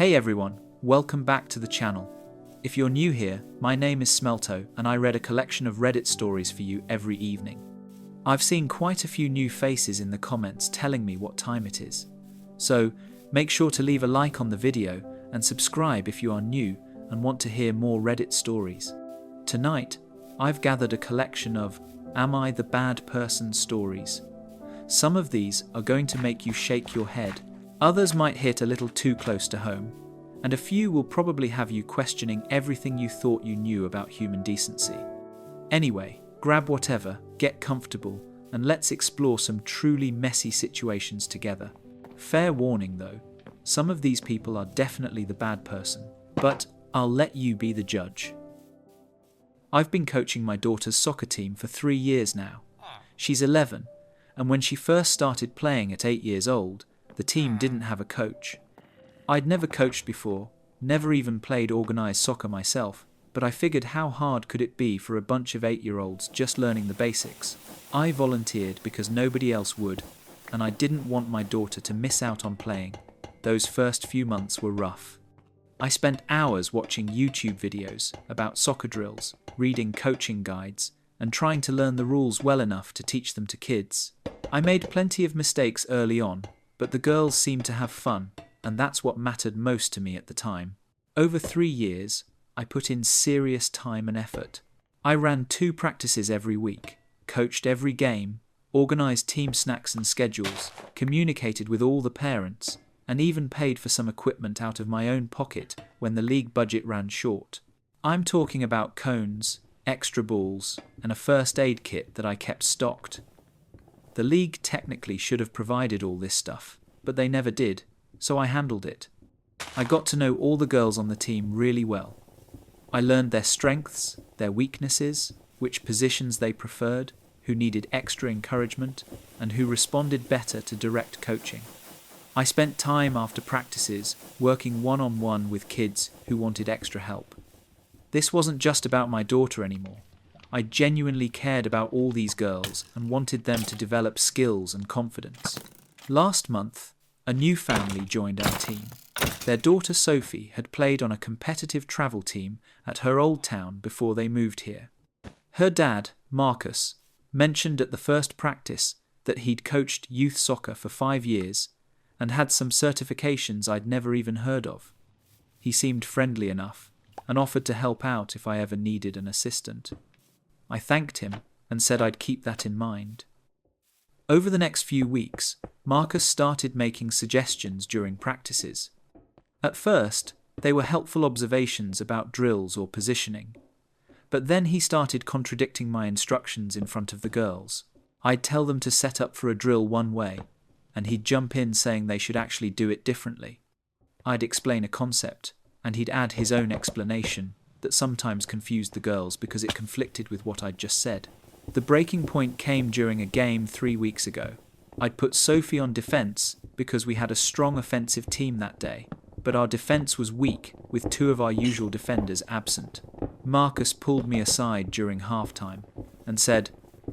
Hey everyone, welcome back to the channel. If you're new here, my name is Smelto and I read a collection of Reddit stories for you every evening. I've seen quite a few new faces in the comments telling me what time it is. So, make sure to leave a like on the video and subscribe if you are new and want to hear more Reddit stories. Tonight, I've gathered a collection of Am I the Bad Person stories. Some of these are going to make you shake your head. Others might hit a little too close to home, and a few will probably have you questioning everything you thought you knew about human decency. Anyway, grab whatever, get comfortable, and let's explore some truly messy situations together. Fair warning though, some of these people are definitely the bad person, but I'll let you be the judge. I've been coaching my daughter's soccer team for 3 years now. She's 11, and when she first started playing at 8 years old, the team didn't have a coach. I'd never coached before, never even played organised soccer myself, but I figured how hard could it be for a bunch of 8-year-olds just learning the basics. I volunteered because nobody else would, and I didn't want my daughter to miss out on playing. Those first few months were rough. I spent hours watching YouTube videos about soccer drills, reading coaching guides, and trying to learn the rules well enough to teach them to kids. I made plenty of mistakes early on, but the girls seemed to have fun, and that's what mattered most to me at the time. Over 3 years, I put in serious time and effort. I ran 2 practices every week, coached every game, organised team snacks and schedules, communicated with all the parents, and even paid for some equipment out of my own pocket when the league budget ran short. I'm talking about cones, extra balls, and a first aid kit that I kept stocked. The league technically should have provided all this stuff, but they never did, so I handled it. I got to know all the girls on the team really well. I learned their strengths, their weaknesses, which positions they preferred, who needed extra encouragement, and who responded better to direct coaching. I spent time after practices working one-on-one with kids who wanted extra help. This wasn't just about my daughter anymore. I genuinely cared about all these girls and wanted them to develop skills and confidence. Last month, a new family joined our team. Their daughter Sophie had played on a competitive travel team at her old town before they moved here. Her dad, Marcus, mentioned at the first practice that he'd coached youth soccer for 5 years and had some certifications I'd never even heard of. He seemed friendly enough and offered to help out if I ever needed an assistant. I thanked him and said I'd keep that in mind. Over the next few weeks, Marcus started making suggestions during practices. At first, they were helpful observations about drills or positioning, but then he started contradicting my instructions in front of the girls. I'd tell them to set up for a drill one way, and he'd jump in saying they should actually do it differently. I'd explain a concept, and he'd add his own explanation that sometimes confused the girls because it conflicted with what I'd just said. The breaking point came during a game 3 weeks ago. I'd put Sophie on defence because we had a strong offensive team that day, but our defence was weak with 2 of our usual defenders absent. Marcus pulled me aside during halftime and said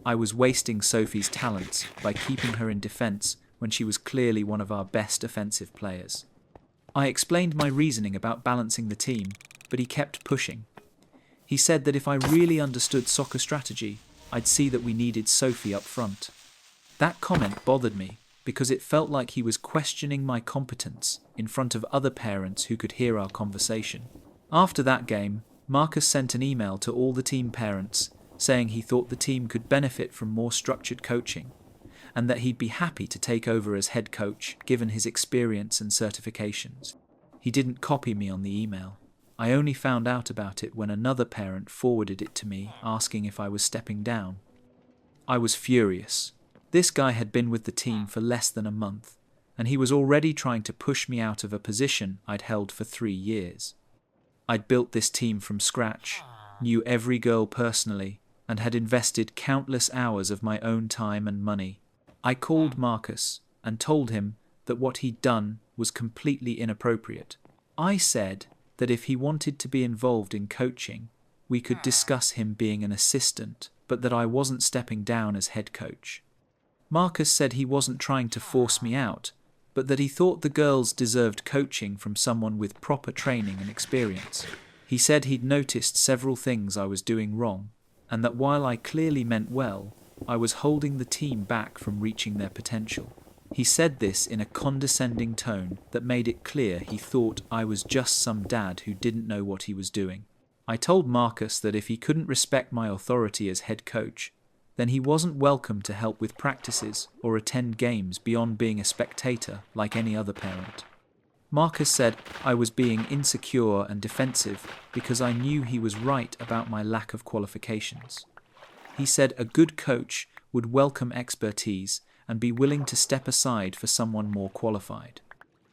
I was wasting Sophie's talents by keeping her in defence when she was clearly one of our best offensive players. I explained my reasoning about balancing the team, but he kept pushing. He said that if I really understood soccer strategy, I'd see that we needed Sophie up front. That comment bothered me because it felt like he was questioning my competence in front of other parents who could hear our conversation. After that game, Marcus sent an email to all the team parents saying he thought the team could benefit from more structured coaching and that he'd be happy to take over as head coach given his experience and certifications. He didn't copy me on the email. I only found out about it when another parent forwarded it to me asking if I was stepping down. I was furious. This guy had been with the team for less than a month, and he was already trying to push me out of a position I'd held for 3 years. I'd built this team from scratch, knew every girl personally, and had invested countless hours of my own time and money. I called Marcus and told him that what he'd done was completely inappropriate. I said that if he wanted to be involved in coaching, we could discuss him being an assistant, but that I wasn't stepping down as head coach. Marcus said he wasn't trying to force me out, but that he thought the girls deserved coaching from someone with proper training and experience. He said he'd noticed several things I was doing wrong, and that while I clearly meant well, I was holding the team back from reaching their potential. He said this in a condescending tone that made it clear he thought I was just some dad who didn't know what he was doing. I told Marcus that if he couldn't respect my authority as head coach, then he wasn't welcome to help with practices or attend games beyond being a spectator like any other parent. Marcus said I was being insecure and defensive because I knew he was right about my lack of qualifications. He said a good coach would welcome expertise and be willing to step aside for someone more qualified.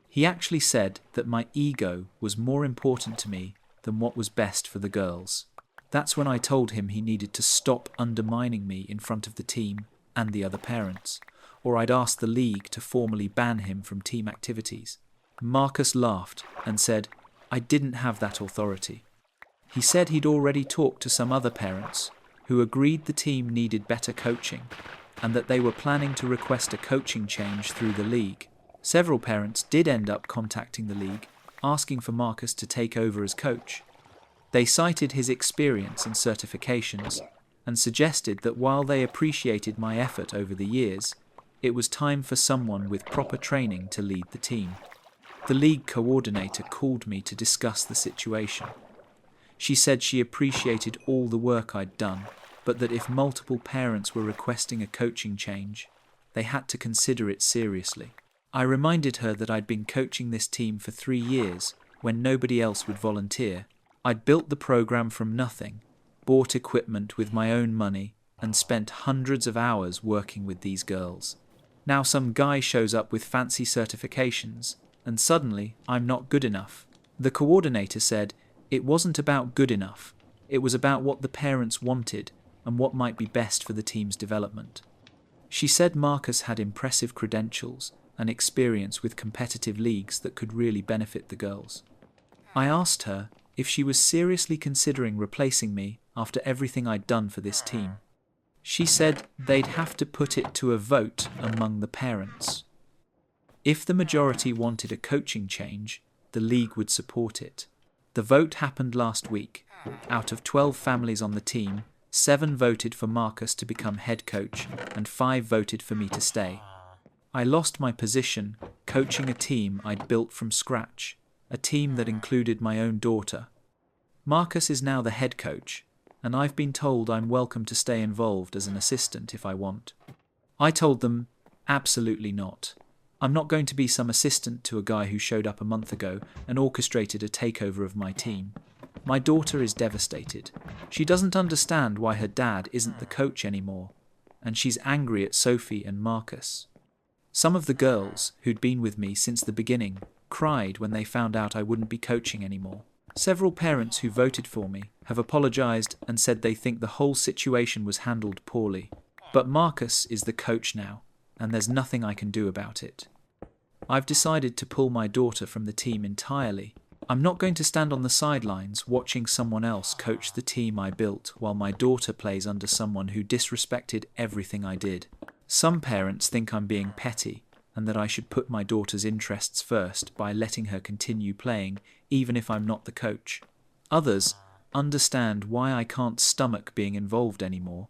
He actually said that my ego was more important to me than what was best for the girls. That's when I told him he needed to stop undermining me in front of the team and the other parents, or I'd ask the league to formally ban him from team activities. Marcus laughed and said I didn't have that authority. He said he'd already talked to some other parents who agreed the team needed better coaching and that they were planning to request a coaching change through the league. Several parents did end up contacting the league, asking for Marcus to take over as coach. They cited his experience and certifications and suggested that while they appreciated my effort over the years, it was time for someone with proper training to lead the team. The league coordinator called me to discuss the situation. She said she appreciated all the work I'd done, but that if multiple parents were requesting a coaching change, they had to consider it seriously. I reminded her that I'd been coaching this team for 3 years when nobody else would volunteer. I'd built the program from nothing, bought equipment with my own money, and spent hundreds of hours working with these girls. Now some guy shows up with fancy certifications, and suddenly I'm not good enough. The coordinator said it wasn't about good enough, it was about what the parents wanted and what might be best for the team's development. She said Marcus had impressive credentials and experience with competitive leagues that could really benefit the girls. I asked her if she was seriously considering replacing me after everything I'd done for this team. She said they'd have to put it to a vote among the parents. If the majority wanted a coaching change, the league would support it. The vote happened last week. Out of 12 families on the team, 7 voted for Marcus to become head coach and 5 voted for me to stay. I lost my position coaching a team I'd built from scratch, a team that included my own daughter. Marcus is now the head coach, and I've been told I'm welcome to stay involved as an assistant if I want. I told them, absolutely not. I'm not going to be some assistant to a guy who showed up a month ago and orchestrated a takeover of my team. My daughter is devastated. She doesn't understand why her dad isn't the coach anymore, and she's angry at Sophie and Marcus. Some of the girls, who'd been with me since the beginning, cried when they found out I wouldn't be coaching anymore. Several parents who voted for me have apologized and said they think the whole situation was handled poorly. But Marcus is the coach now, and there's nothing I can do about it. I've decided to pull my daughter from the team entirely. I'm not going to stand on the sidelines watching someone else coach the team I built while my daughter plays under someone who disrespected everything I did. Some parents think I'm being petty and that I should put my daughter's interests first by letting her continue playing even if I'm not the coach. Others understand why I can't stomach being involved anymore.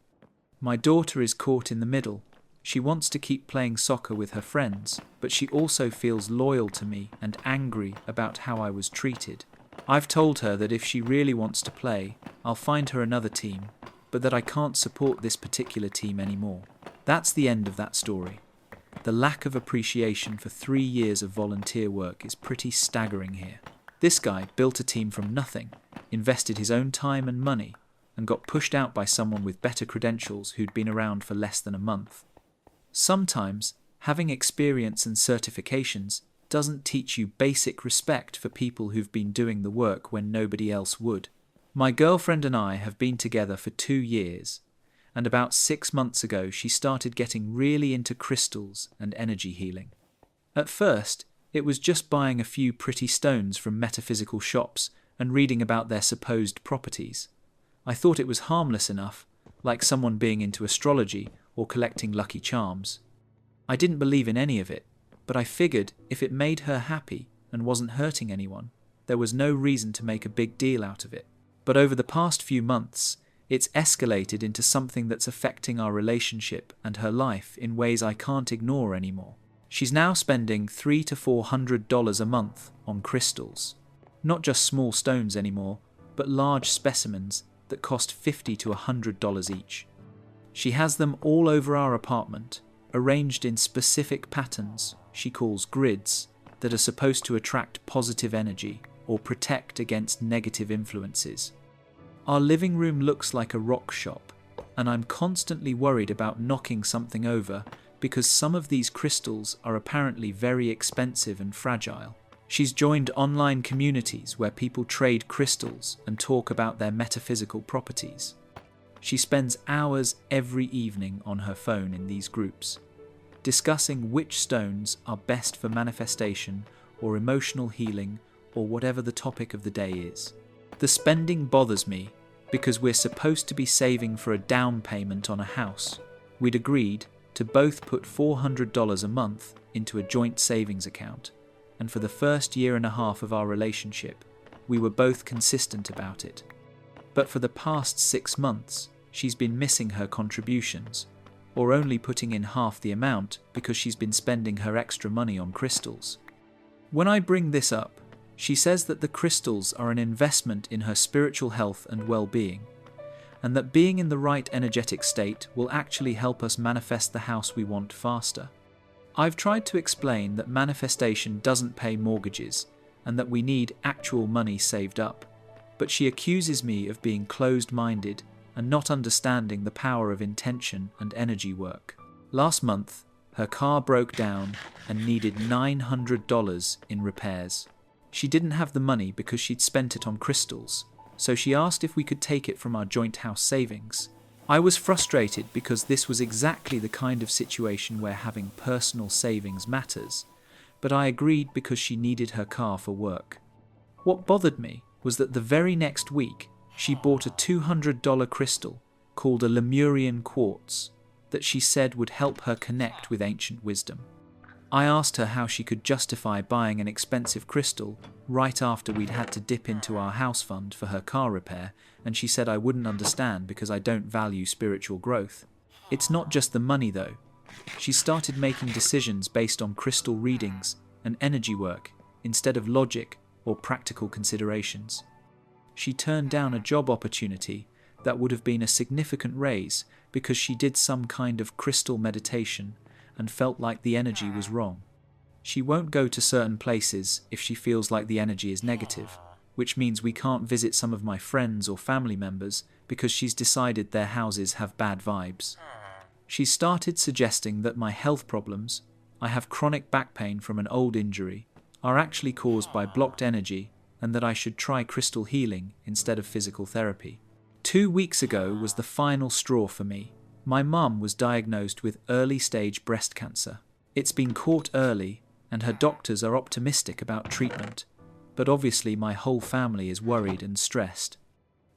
My daughter is caught in the middle. She wants to keep playing soccer with her friends, but she also feels loyal to me and angry about how I was treated. I've told her that if she really wants to play, I'll find her another team, but that I can't support this particular team anymore. That's the end of that story. The lack of appreciation for 3 years of volunteer work is pretty staggering here. This guy built a team from nothing, invested his own time and money, and got pushed out by someone with better credentials who'd been around for less than a month. Sometimes, having experience and certifications doesn't teach you basic respect for people who've been doing the work when nobody else would. My girlfriend and I have been together for 2 years, and about 6 months ago she started getting really into crystals and energy healing. At first, it was just buying a few pretty stones from metaphysical shops and reading about their supposed properties. I thought it was harmless enough, like someone being into astrology or collecting lucky charms. I didn't believe in any of it, But I figured if it made her happy and wasn't hurting anyone, there was no reason to make a big deal out of it. But over the past few months, it's escalated into something that's affecting our relationship and her life in ways I can't ignore anymore. She's now spending $300 to $400 a month on crystals. Not just small stones anymore, but large specimens that cost $50 to $100 each. She has them all over our apartment, arranged in specific patterns she calls grids that are supposed to attract positive energy or protect against negative influences. Our living room looks like a rock shop, and I'm constantly worried about knocking something over because some of these crystals are apparently very expensive and fragile. She's joined online communities where people trade crystals and talk about their metaphysical properties. She spends hours every evening on her phone in these groups, discussing which stones are best for manifestation or emotional healing or whatever the topic of the day is. The spending bothers me because we're supposed to be saving for a down payment on a house. We'd agreed to both put $400 a month into a joint savings account, and for the first year and a half of our relationship, we were both consistent about it. But for the past 6 months, she's been missing her contributions, or only putting in half the amount because she's been spending her extra money on crystals. When I bring this up, she says that the crystals are an investment in her spiritual health and well-being, and that being in the right energetic state will actually help us manifest the house we want faster. I've tried to explain that manifestation doesn't pay mortgages and that we need actual money saved up, but she accuses me of being closed-minded and not understanding the power of intention and energy work. Last month, her car broke down and needed $900 in repairs. She didn't have the money because she'd spent it on crystals, so she asked if we could take it from our joint house savings. I was frustrated because this was exactly the kind of situation where having personal savings matters, but I agreed because she needed her car for work. What bothered me was that the very next week, she bought a $200 crystal called a Lemurian quartz that she said would help her connect with ancient wisdom. I asked her how she could justify buying an expensive crystal right after we'd had to dip into our house fund for her car repair, and she said I wouldn't understand because I don't value spiritual growth. It's not just the money though. She started making decisions based on crystal readings and energy work instead of logic or practical considerations. She turned down a job opportunity that would have been a significant raise because she did some kind of crystal meditation and felt like the energy was wrong. She won't go to certain places if she feels like the energy is negative, which means we can't visit some of my friends or family members because she's decided their houses have bad vibes. She started suggesting that my health problems, I have chronic back pain from an old injury, are actually caused by blocked energy and that I should try crystal healing instead of physical therapy. 2 weeks ago was the final straw for me. My mum was diagnosed with early-stage breast cancer. It's been caught early, and her doctors are optimistic about treatment, but obviously my whole family is worried and stressed.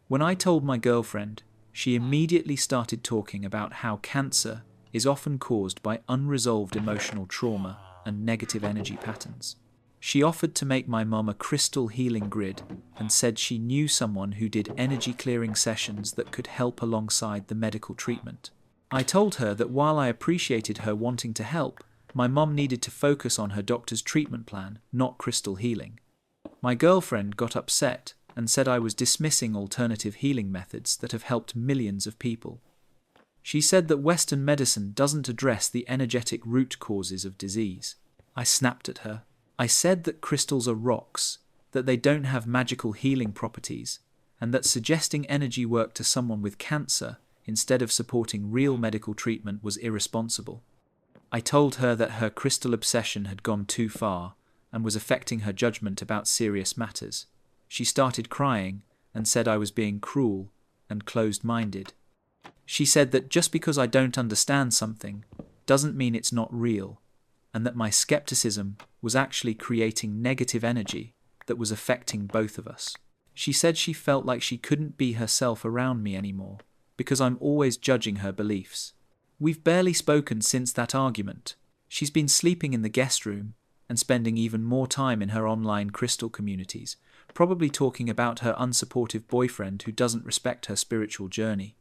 When I told my girlfriend, she immediately started talking about how cancer is often caused by unresolved emotional trauma and negative energy patterns. She offered to make my mum a crystal healing grid and said she knew someone who did energy clearing sessions that could help alongside the medical treatment. I told her that while I appreciated her wanting to help, my mum needed to focus on her doctor's treatment plan, not crystal healing. My girlfriend got upset and said I was dismissing alternative healing methods that have helped millions of people. She said that Western medicine doesn't address the energetic root causes of disease. I snapped at her. I said that crystals are rocks, that they don't have magical healing properties, and that suggesting energy work to someone with cancer instead of supporting real medical treatment was irresponsible. I told her that her crystal obsession had gone too far and was affecting her judgment about serious matters. She started crying and said I was being cruel and closed-minded. She said that just because I don't understand something doesn't mean it's not real, and that my skepticism was actually creating negative energy that was affecting both of us. She said she felt like she couldn't be herself around me anymore because I'm always judging her beliefs. We've barely spoken since that argument, She's been sleeping in the guest room and spending even more time in her online crystal communities, probably talking about her unsupportive boyfriend who doesn't respect her spiritual journey.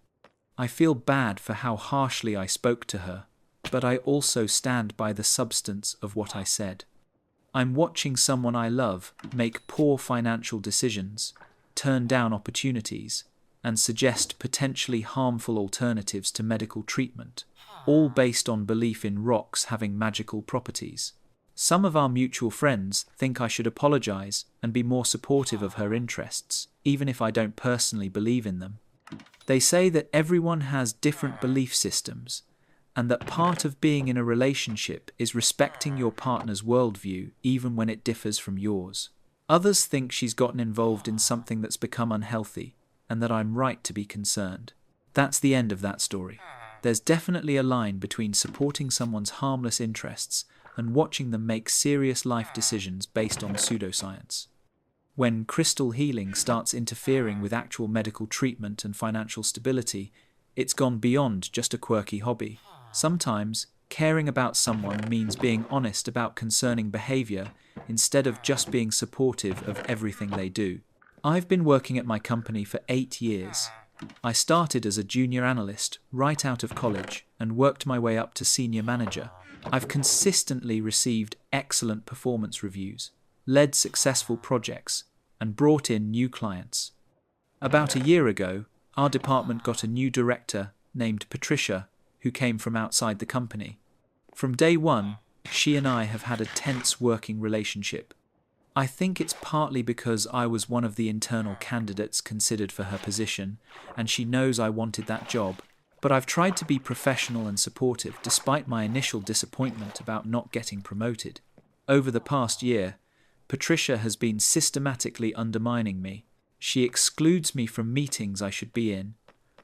I feel bad for how harshly I spoke to her, but I also stand by the substance of what I said. I'm watching someone I love make poor financial decisions, turn down opportunities, and suggest potentially harmful alternatives to medical treatment, all based on belief in rocks having magical properties. Some of our mutual friends think I should apologize and be more supportive of her interests, even if I don't personally believe in them. They say that everyone has different belief systems, and that part of being in a relationship is respecting your partner's worldview even when it differs from yours. Others think she's gotten involved in something that's become unhealthy, and that I'm right to be concerned. That's the end of that story. There's definitely a line between supporting someone's harmless interests and watching them make serious life decisions based on pseudoscience. When crystal healing starts interfering with actual medical treatment and financial stability, it's gone beyond just a quirky hobby. Sometimes, caring about someone means being honest about concerning behavior instead of just being supportive of everything they do. I've been working at my company for 8 years. I started as a junior analyst right out of college and worked my way up to senior manager. I've consistently received excellent performance reviews, led successful projects, and brought in new clients. About a year ago, our department got a new director named Patricia, who came from outside the company. From day one, she and I have had a tense working relationship. I think it's partly because I was one of the internal candidates considered for her position, and she knows I wanted that job. But I've tried to be professional and supportive despite my initial disappointment about not getting promoted. Over the past year, Patricia has been systematically undermining me. She excludes me from meetings I should be in,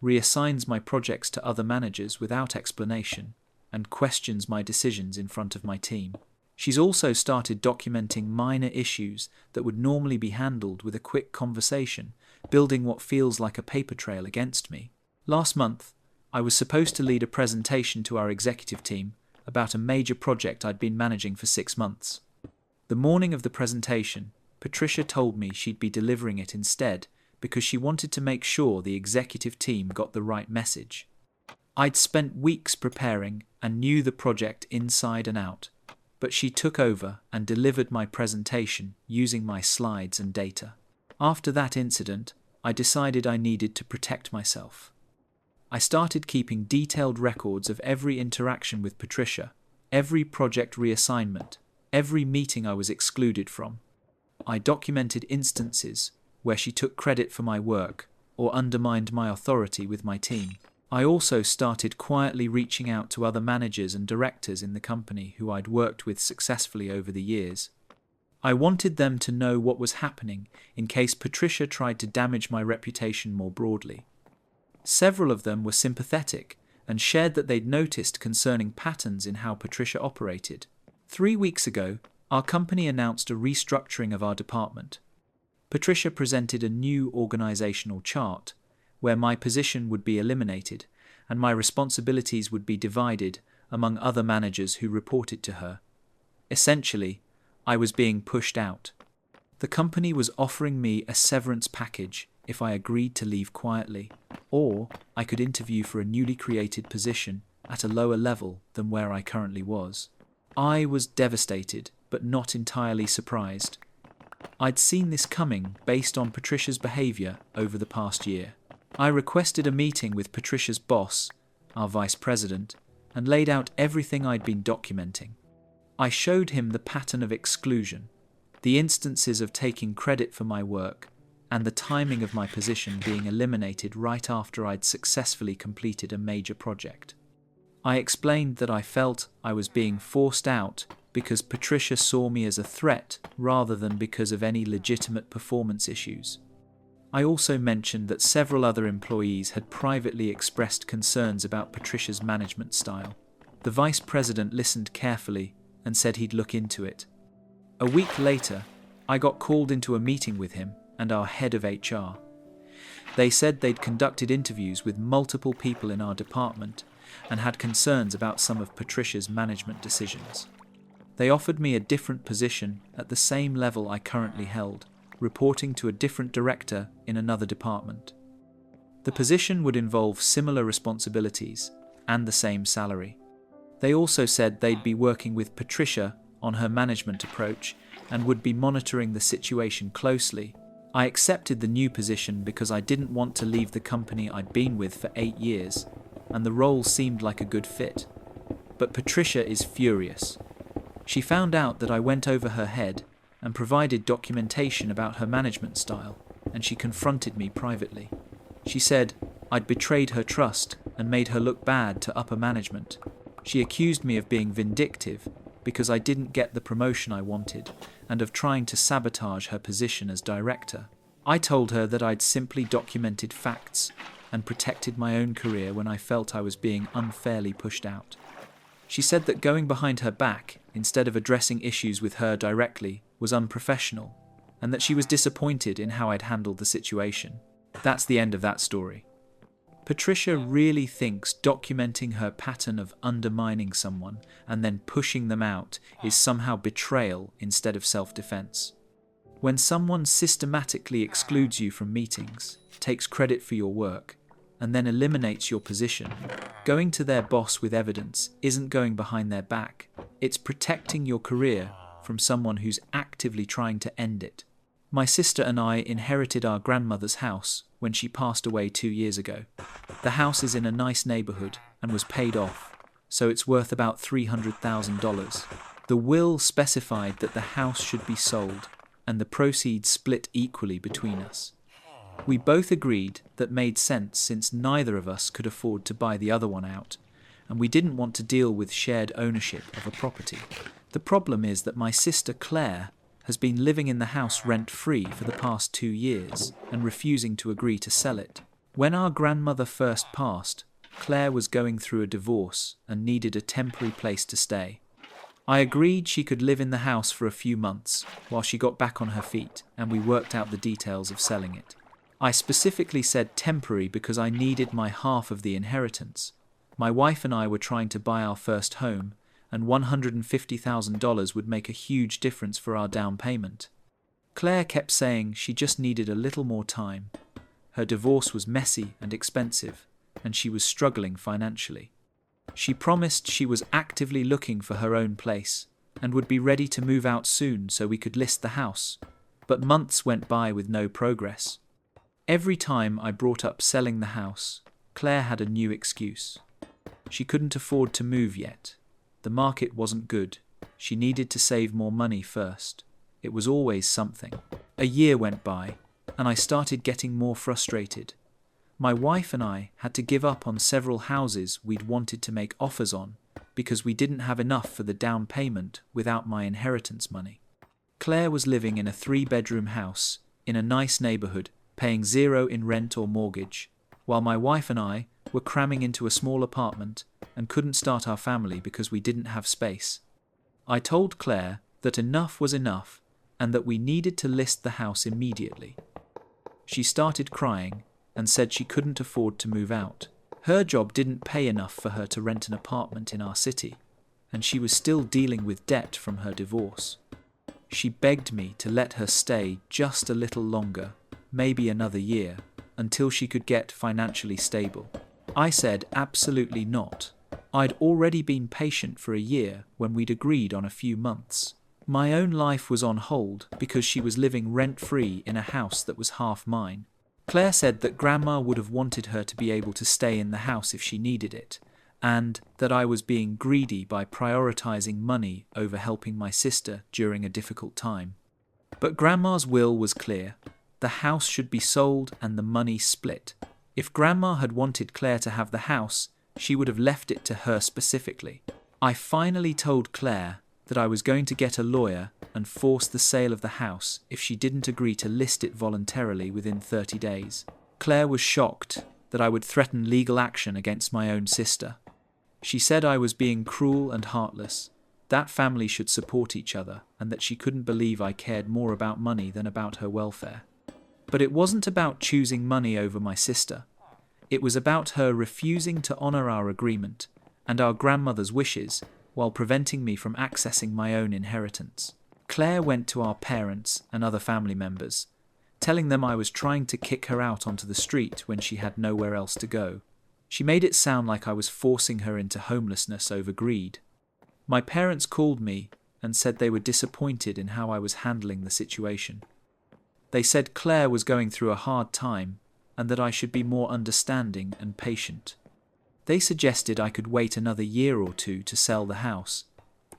reassigns my projects to other managers without explanation, and questions my decisions in front of my team. She's also started documenting minor issues that would normally be handled with a quick conversation, building what feels like a paper trail against me. Last month, I was supposed to lead a presentation to our executive team about a major project I'd been managing for 6 months. The morning of the presentation, Patricia told me she'd be delivering it instead because she wanted to make sure the executive team got the right message. I'd spent weeks preparing and knew the project inside and out, but she took over and delivered my presentation using my slides and data. After that incident, I decided I needed to protect myself. I started keeping detailed records of every interaction with Patricia, every project reassignment, every meeting I was excluded from. I documented instances where she took credit for my work or undermined my authority with my team. I also started quietly reaching out to other managers and directors in the company who I'd worked with successfully over the years. I wanted them to know what was happening in case Patricia tried to damage my reputation more broadly. Several of them were sympathetic and shared that they'd noticed concerning patterns in how Patricia operated. 3 weeks ago, our company announced a restructuring of our department. Patricia presented a new organizational chart where my position would be eliminated and my responsibilities would be divided among other managers who reported to her. Essentially, I was being pushed out. The company was offering me a severance package if I agreed to leave quietly, or I could interview for a newly created position at a lower level than where I currently was. I was devastated, but not entirely surprised. I'd seen this coming based on Patricia's behavior over the past year. I requested a meeting with Patricia's boss, our vice president, and laid out everything I'd been documenting. I showed him the pattern of exclusion, the instances of taking credit for my work, and the timing of my position being eliminated right after I'd successfully completed a major project. I explained that I felt I was being forced out because Patricia saw me as a threat rather than because of any legitimate performance issues. I also mentioned that several other employees had privately expressed concerns about Patricia's management style. The vice president listened carefully and said he'd look into it. A week later, I got called into a meeting with him and our head of HR. They said they'd conducted interviews with multiple people in our department and had concerns about some of Patricia's management decisions. They offered me a different position at the same level I currently held, reporting to a different director in another department. The position would involve similar responsibilities and the same salary. They also said they'd be working with Patricia on her management approach and would be monitoring the situation closely. I accepted the new position because I didn't want to leave the company I'd been with for 8 years, and the role seemed like a good fit. But Patricia is furious. She found out that I went over her head and provided documentation about her management style, and she confronted me privately. She said I'd betrayed her trust and made her look bad to upper management. She accused me of being vindictive because I didn't get the promotion I wanted and of trying to sabotage her position as director. I told her that I'd simply documented facts and protected my own career when I felt I was being unfairly pushed out. She said that going behind her back instead of addressing issues with her directly was unprofessional, and that she was disappointed in how I'd handled the situation. That's the end of that story. Patricia really thinks documenting her pattern of undermining someone and then pushing them out is somehow betrayal instead of self-defense. When someone systematically excludes you from meetings, takes credit for your work, and then eliminates your position, going to their boss with evidence isn't going behind their back. It's protecting your career from someone who's actively trying to end it. My sister and I inherited our grandmother's house when she passed away 2 years ago. The house is in a nice neighborhood and was paid off, so it's worth about $300,000. The will specified that the house should be sold and the proceeds split equally between us. We both agreed that made sense since neither of us could afford to buy the other one out, and we didn't want to deal with shared ownership of a property. The problem is that my sister Claire has been living in the house rent-free for the past 2 years and refusing to agree to sell it. When our grandmother first passed, Claire was going through a divorce and needed a temporary place to stay. I agreed she could live in the house for a few months while she got back on her feet, and we worked out the details of selling it. I specifically said temporary because I needed my half of the inheritance. My wife and I were trying to buy our first home, and $150,000 would make a huge difference for our down payment. Claire kept saying she just needed a little more time. Her divorce was messy and expensive, and she was struggling financially. She promised she was actively looking for her own place and would be ready to move out soon so we could list the house, but months went by with no progress. Every time I brought up selling the house, Claire had a new excuse. She couldn't afford to move yet. The market wasn't good. She needed to save more money first. It was always something. A year went by, and I started getting more frustrated. My wife and I had to give up on several houses we'd wanted to make offers on because we didn't have enough for the down payment without my inheritance money. Claire was living in a 3-bedroom house in a nice neighborhood, paying 0 in rent or mortgage, while my wife and I were cramming into a small apartment and couldn't start our family because we didn't have space. I told Claire that enough was enough and that we needed to list the house immediately. She started crying and said she couldn't afford to move out. Her job didn't pay enough for her to rent an apartment in our city, and she was still dealing with debt from her divorce. She begged me to let her stay just a little longer, maybe another year, until she could get financially stable. I said absolutely not. I'd already been patient for a year when we'd agreed on a few months. My own life was on hold because she was living rent-free in a house that was half mine. Claire said that Grandma would have wanted her to be able to stay in the house if she needed it, and that I was being greedy by prioritizing money over helping my sister during a difficult time. But Grandma's will was clear. The house should be sold and the money split. If Grandma had wanted Claire to have the house, she would have left it to her specifically. I finally told Claire that I was going to get a lawyer and force the sale of the house if she didn't agree to list it voluntarily within 30 days. Claire was shocked that I would threaten legal action against my own sister. She said I was being cruel and heartless, that family should support each other, and that she couldn't believe I cared more about money than about her welfare. But it wasn't about choosing money over my sister. It was about her refusing to honor our agreement and our grandmother's wishes while preventing me from accessing my own inheritance. Claire went to our parents and other family members, telling them I was trying to kick her out onto the street when she had nowhere else to go. She made it sound like I was forcing her into homelessness over greed. My parents called me and said they were disappointed in how I was handling the situation. They said Claire was going through a hard time and that I should be more understanding and patient. They suggested I could wait another year or two to sell the house,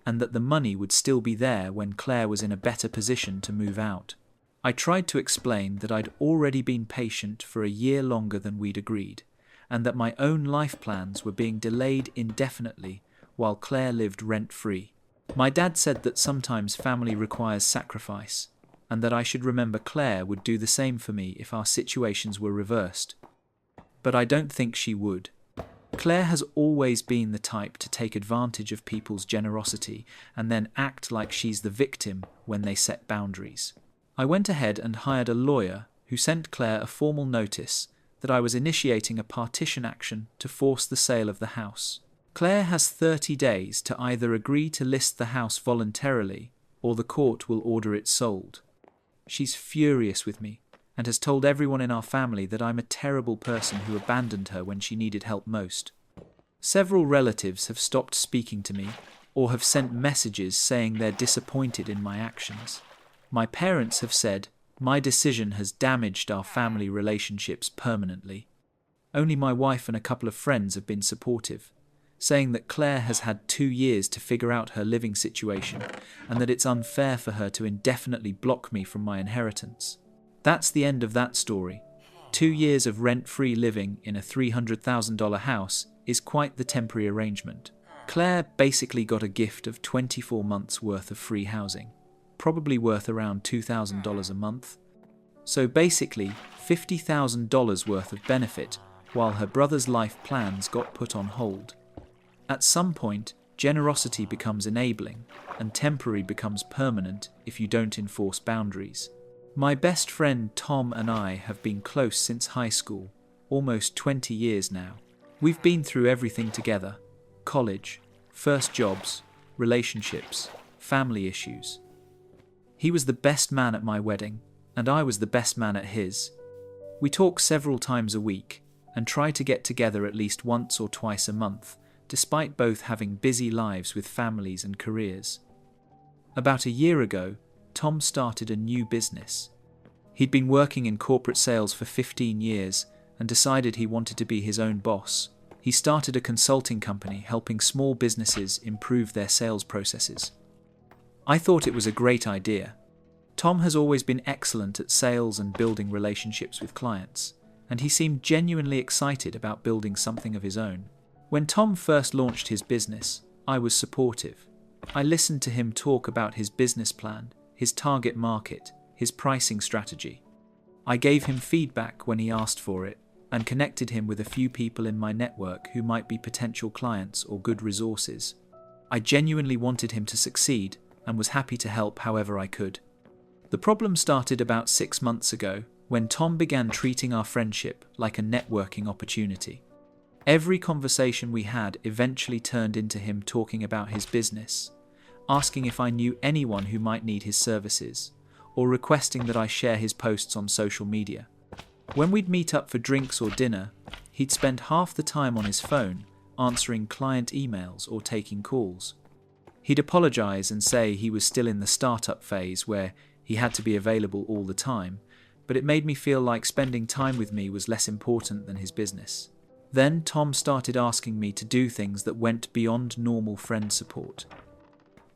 and that the money would still be there when Claire was in a better position to move out. I tried to explain that I'd already been patient for a year longer than we'd agreed, and that my own life plans were being delayed indefinitely while Claire lived rent-free. My dad said that sometimes family requires sacrifice, and that I should remember Claire would do the same for me if our situations were reversed. But I don't think she would. Claire has always been the type to take advantage of people's generosity and then act like she's the victim when they set boundaries. I went ahead and hired a lawyer who sent Claire a formal notice that I was initiating a partition action to force the sale of the house. Claire has 30 days to either agree to list the house voluntarily or the court will order it sold. She's furious with me and has told everyone in our family that I'm a terrible person who abandoned her when she needed help most. Several relatives have stopped speaking to me or have sent messages saying they're disappointed in my actions. My parents have said my decision has damaged our family relationships permanently. Only my wife and a couple of friends have been supportive, saying that Claire has had 2 years to figure out her living situation and that it's unfair for her to indefinitely block me from my inheritance. That's the end of that story. 2 years of rent-free living in a $300,000 house is quite the temporary arrangement. Claire basically got a gift of 24 months worth of free housing, probably worth around $2,000 a month. So basically, $50,000 worth of benefit while her brother's life plans got put on hold. At some point, generosity becomes enabling and temporary becomes permanent if you don't enforce boundaries. My best friend Tom and I have been close since high school, almost 20 years now. We've been through everything together: college, first jobs, relationships, family issues. He was the best man at my wedding, and I was the best man at his. We talk several times a week and try to get together at least once or twice a month, despite both having busy lives with families and careers. About a year ago, Tom started a new business. He'd been working in corporate sales for 15 years and decided he wanted to be his own boss. He started a consulting company helping small businesses improve their sales processes. I thought it was a great idea. Tom has always been excellent at sales and building relationships with clients, and he seemed genuinely excited about building something of his own. When Tom first launched his business, I was supportive. I listened to him talk about his business plan, his target market, his pricing strategy. I gave him feedback when he asked for it and connected him with a few people in my network who might be potential clients or good resources. I genuinely wanted him to succeed and was happy to help however I could. The problem started about 6 months ago when Tom began treating our friendship like a networking opportunity. Every conversation we had eventually turned into him talking about his business, asking if I knew anyone who might need his services, or requesting that I share his posts on social media. When we'd meet up for drinks or dinner, he'd spend half the time on his phone, answering client emails or taking calls. He'd apologize and say he was still in the startup phase where he had to be available all the time, but it made me feel like spending time with me was less important than his business. Then Tom started asking me to do things that went beyond normal friend support.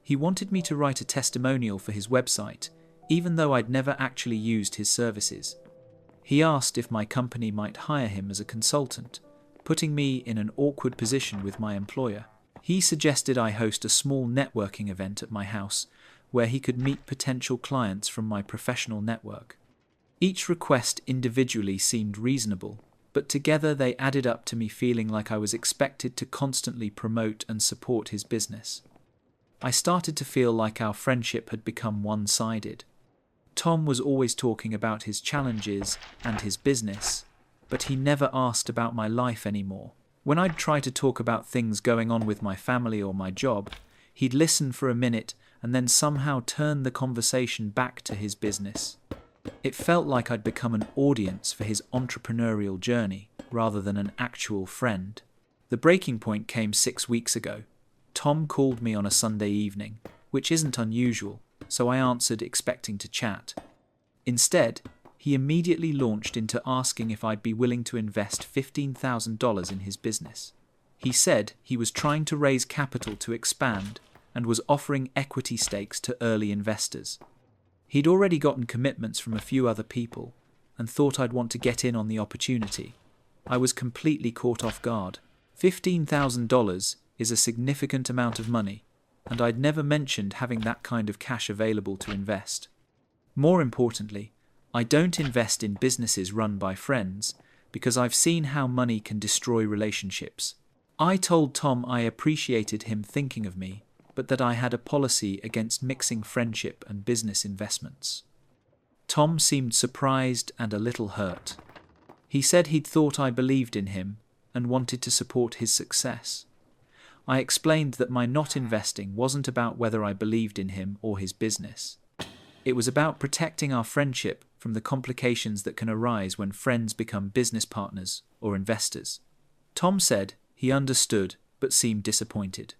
He wanted me to write a testimonial for his website, even though I'd never actually used his services. He asked if my company might hire him as a consultant, putting me in an awkward position with my employer. He suggested I host a small networking event at my house where he could meet potential clients from my professional network. Each request individually seemed reasonable, but together they added up to me feeling like I was expected to constantly promote and support his business. I started to feel like our friendship had become one-sided. Tom was always talking about his challenges and his business, but he never asked about my life anymore. When I'd try to talk about things going on with my family or my job, he'd listen for a minute and then somehow turn the conversation back to his business. It felt like I'd become an audience for his entrepreneurial journey rather than an actual friend. The breaking point came 6 weeks ago. Tom called me on a Sunday evening, which isn't unusual, so I answered expecting to chat. Instead, he immediately launched into asking if I'd be willing to invest $15,000 in his business. He said he was trying to raise capital to expand and was offering equity stakes to early investors. He'd already gotten commitments from a few other people and thought I'd want to get in on the opportunity. I was completely caught off guard. $15,000 is a significant amount of money, and I'd never mentioned having that kind of cash available to invest. More importantly, I don't invest in businesses run by friends because I've seen how money can destroy relationships. I told Tom I appreciated him thinking of me, but that I had a policy against mixing friendship and business investments. Tom seemed surprised and a little hurt. He said he'd thought I believed in him and wanted to support his success. I explained that my not investing wasn't about whether I believed in him or his business. It was about protecting our friendship from the complications that can arise when friends become business partners or investors. Tom said he understood but seemed disappointed.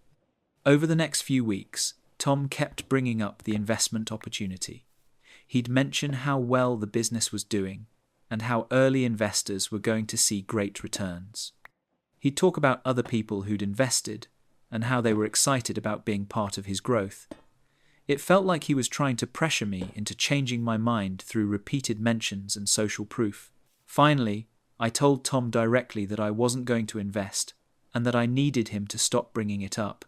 Over the next few weeks, Tom kept bringing up the investment opportunity. He'd mention how well the business was doing and how early investors were going to see great returns. He'd talk about other people who'd invested and how they were excited about being part of his growth. It felt like he was trying to pressure me into changing my mind through repeated mentions and social proof. Finally, I told Tom directly that I wasn't going to invest and that I needed him to stop bringing it up.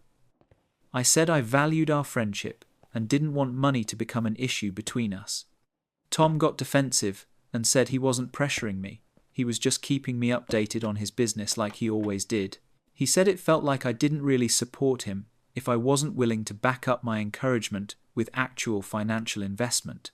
I said I valued our friendship and didn't want money to become an issue between us. Tom got defensive and said he wasn't pressuring me. He was just keeping me updated on his business like he always did. He said it felt like I didn't really support him if I wasn't willing to back up my encouragement with actual financial investment.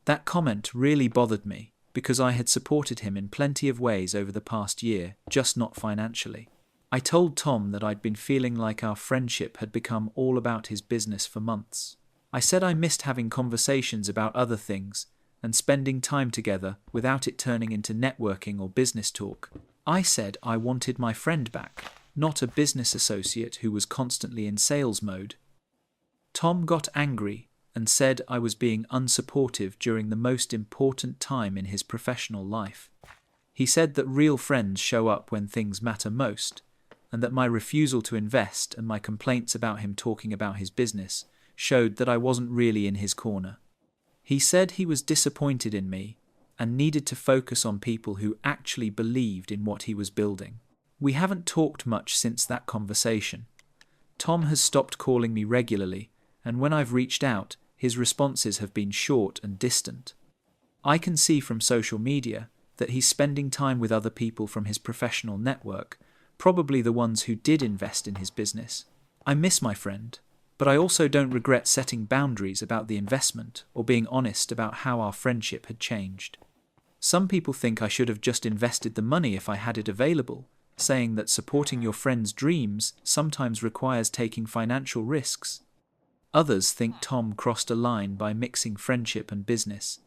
That comment really bothered me because I had supported him in plenty of ways over the past year, just not financially. I told Tom that I'd been feeling like our friendship had become all about his business for months. I said I missed having conversations about other things and spending time together without it turning into networking or business talk. I said I wanted my friend back, not a business associate who was constantly in sales mode. Tom got angry and said I was being unsupportive during the most important time in his professional life. He said that real friends show up when things matter most, and that my refusal to invest and my complaints about him talking about his business showed that I wasn't really in his corner. He said he was disappointed in me and needed to focus on people who actually believed in what he was building. We haven't talked much since that conversation. Tom has stopped calling me regularly, and when I've reached out, his responses have been short and distant. I can see from social media that he's spending time with other people from his professional network, probably the ones who did invest in his business. I miss my friend, but I also don't regret setting boundaries about the investment or being honest about how our friendship had changed. Some people think I should have just invested the money if I had it available, saying that supporting your friend's dreams sometimes requires taking financial risks. Others think Tom crossed a line by mixing friendship and business,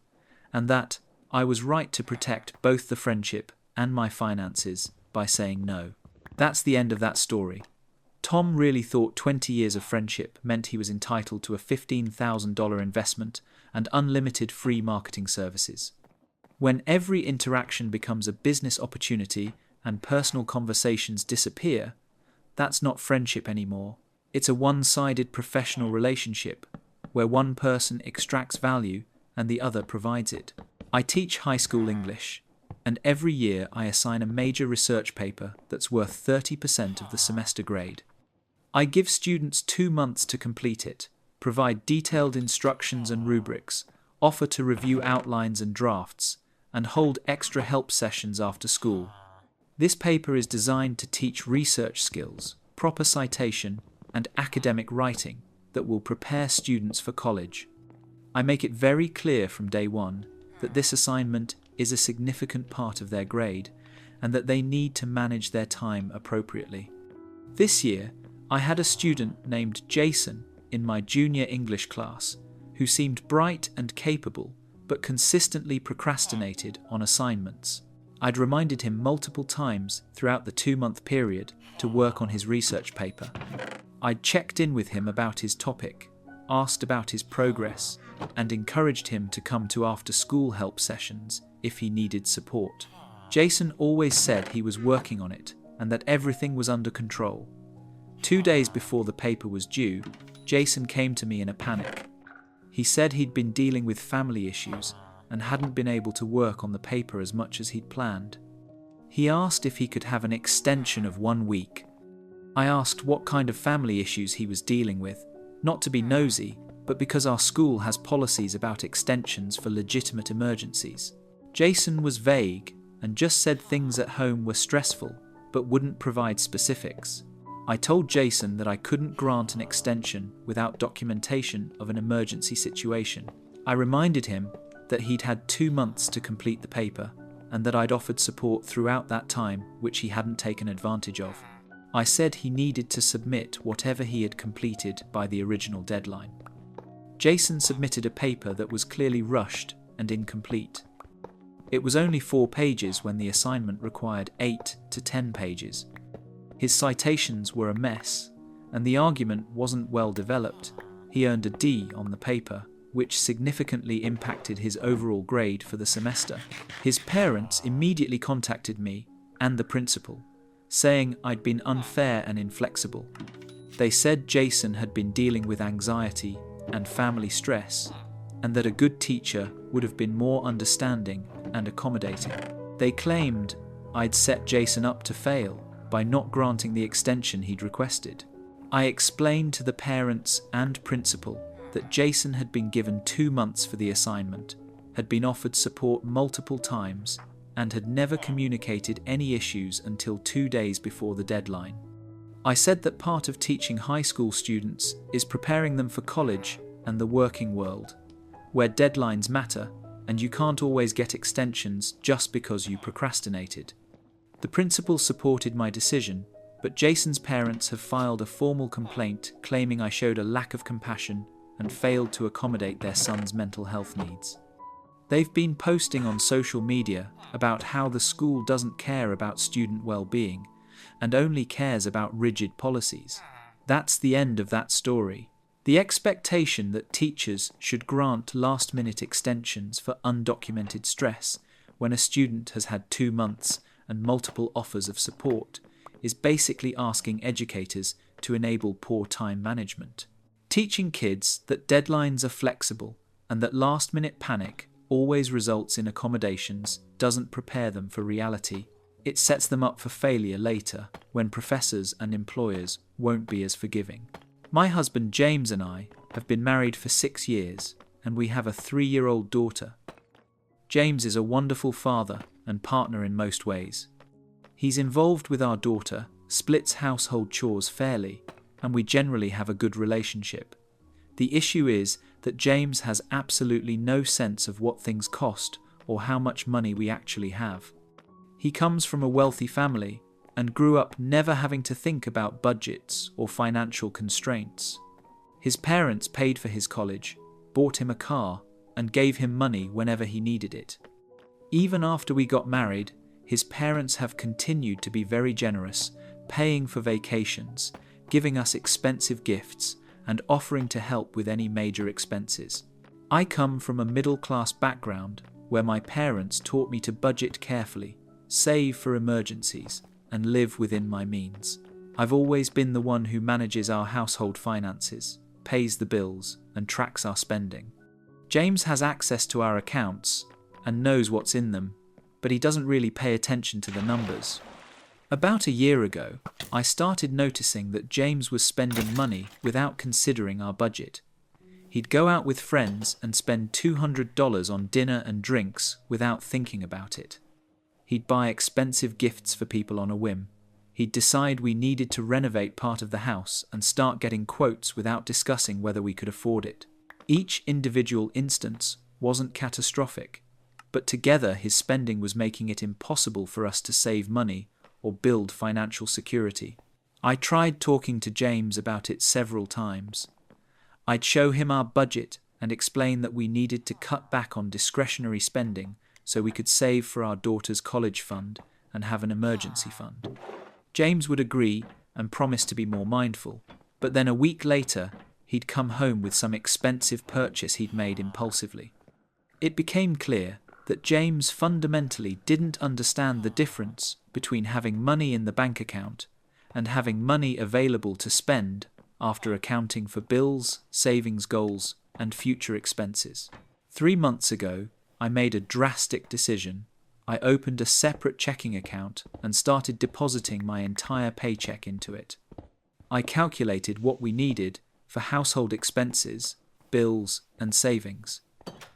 and that I was right to protect both the friendship and my finances by saying no. That's the end of that story. Tom really thought 20 years of friendship meant he was entitled to a $15,000 investment and unlimited free marketing services. When every interaction becomes a business opportunity and personal conversations disappear, that's not friendship anymore. It's a one-sided professional relationship where one person extracts value and the other provides it. I teach high school English, and every year I assign a major research paper that's worth 30% of the semester grade. I give students 2 months to complete it, provide detailed instructions and rubrics, offer to review outlines and drafts, and hold extra help sessions after school. This paper is designed to teach research skills, proper citation, and academic writing that will prepare students for college. I make it very clear from day one that this assignment is a significant part of their grade and that they need to manage their time appropriately. This year, I had a student named Jason in my junior English class who seemed bright and capable, but consistently procrastinated on assignments. I'd reminded him multiple times throughout the 2-month period to work on his research paper. I'd checked in with him about his topic, asked about his progress, and encouraged him to come to after-school help sessions if he needed support. Jason always said he was working on it and that everything was under control. 2 days before the paper was due, Jason came to me in a panic. He said he'd been dealing with family issues and hadn't been able to work on the paper as much as he'd planned. He asked if he could have an extension of 1 week. I asked what kind of family issues he was dealing with, not to be nosy, but because our school has policies about extensions for legitimate emergencies. Jason was vague and just said things at home were stressful, but wouldn't provide specifics. I told Jason that I couldn't grant an extension without documentation of an emergency situation. I reminded him that he'd had 2 months to complete the paper and that I'd offered support throughout that time, which he hadn't taken advantage of. I said he needed to submit whatever he had completed by the original deadline. Jason submitted a paper that was clearly rushed and incomplete. It was only 4 pages when the assignment required 8 to 10 pages. His citations were a mess, and the argument wasn't well developed. He earned a D on the paper, which significantly impacted his overall grade for the semester. His parents immediately contacted me and the principal, saying I'd been unfair and inflexible. They said Jason had been dealing with anxiety and family stress, and that a good teacher would have been more understanding and accommodating. They claimed I'd set Jason up to fail by not granting the extension he'd requested. I explained to the parents and principal that Jason had been given 2 months for the assignment, had been offered support multiple times, and had never communicated any issues until 2 days before the deadline. I said that part of teaching high school students is preparing them for college and the working world, where deadlines matter and you can't always get extensions just because you procrastinated. The principal supported my decision, but Jason's parents have filed a formal complaint claiming I showed a lack of compassion and failed to accommodate their son's mental health needs. They've been posting on social media about how the school doesn't care about student well-being and only cares about rigid policies. That's the end of that story. The expectation that teachers should grant last-minute extensions for undocumented stress when a student has had 2 months and multiple offers of support is basically asking educators to enable poor time management. Teaching kids that deadlines are flexible and that last-minute panic always results in accommodations doesn't prepare them for reality. It sets them up for failure later when professors and employers won't be as forgiving. My husband James and I have been married for 6 years and we have a 3-year-old daughter. James is a wonderful father and partner in most ways. He's involved with our daughter, splits household chores fairly, and we generally have a good relationship. The issue is that James has absolutely no sense of what things cost or how much money we actually have. He comes from a wealthy family and grew up never having to think about budgets or financial constraints. His parents paid for his college, bought him a car, and gave him money whenever he needed it. Even after we got married, his parents have continued to be very generous, paying for vacations, giving us expensive gifts, and offering to help with any major expenses. I come from a middle-class background where my parents taught me to budget carefully, save for emergencies, and live within my means. I've always been the one who manages our household finances, pays the bills, and tracks our spending. James has access to our accounts and knows what's in them, but he doesn't really pay attention to the numbers. About a year ago, I started noticing that James was spending money without considering our budget. He'd go out with friends and spend $200 on dinner and drinks without thinking about it. He'd buy expensive gifts for people on a whim. He'd decide we needed to renovate part of the house and start getting quotes without discussing whether we could afford it. Each individual instance wasn't catastrophic, But together his spending was making it impossible for us to save money or build financial security. I tried talking to James about it several times. I'd show him our budget and explain that we needed to cut back on discretionary spending so we could save for our daughter's college fund and have an emergency fund. James would agree and promise to be more mindful, but then a week later, he'd come home with some expensive purchase he'd made impulsively. It became clear that James fundamentally didn't understand the difference between having money in the bank account and having money available to spend after accounting for bills, savings goals, and future expenses. 3 months ago, I made a drastic decision. I opened a separate checking account and started depositing my entire paycheck into it. I calculated what we needed for household expenses, bills, and savings,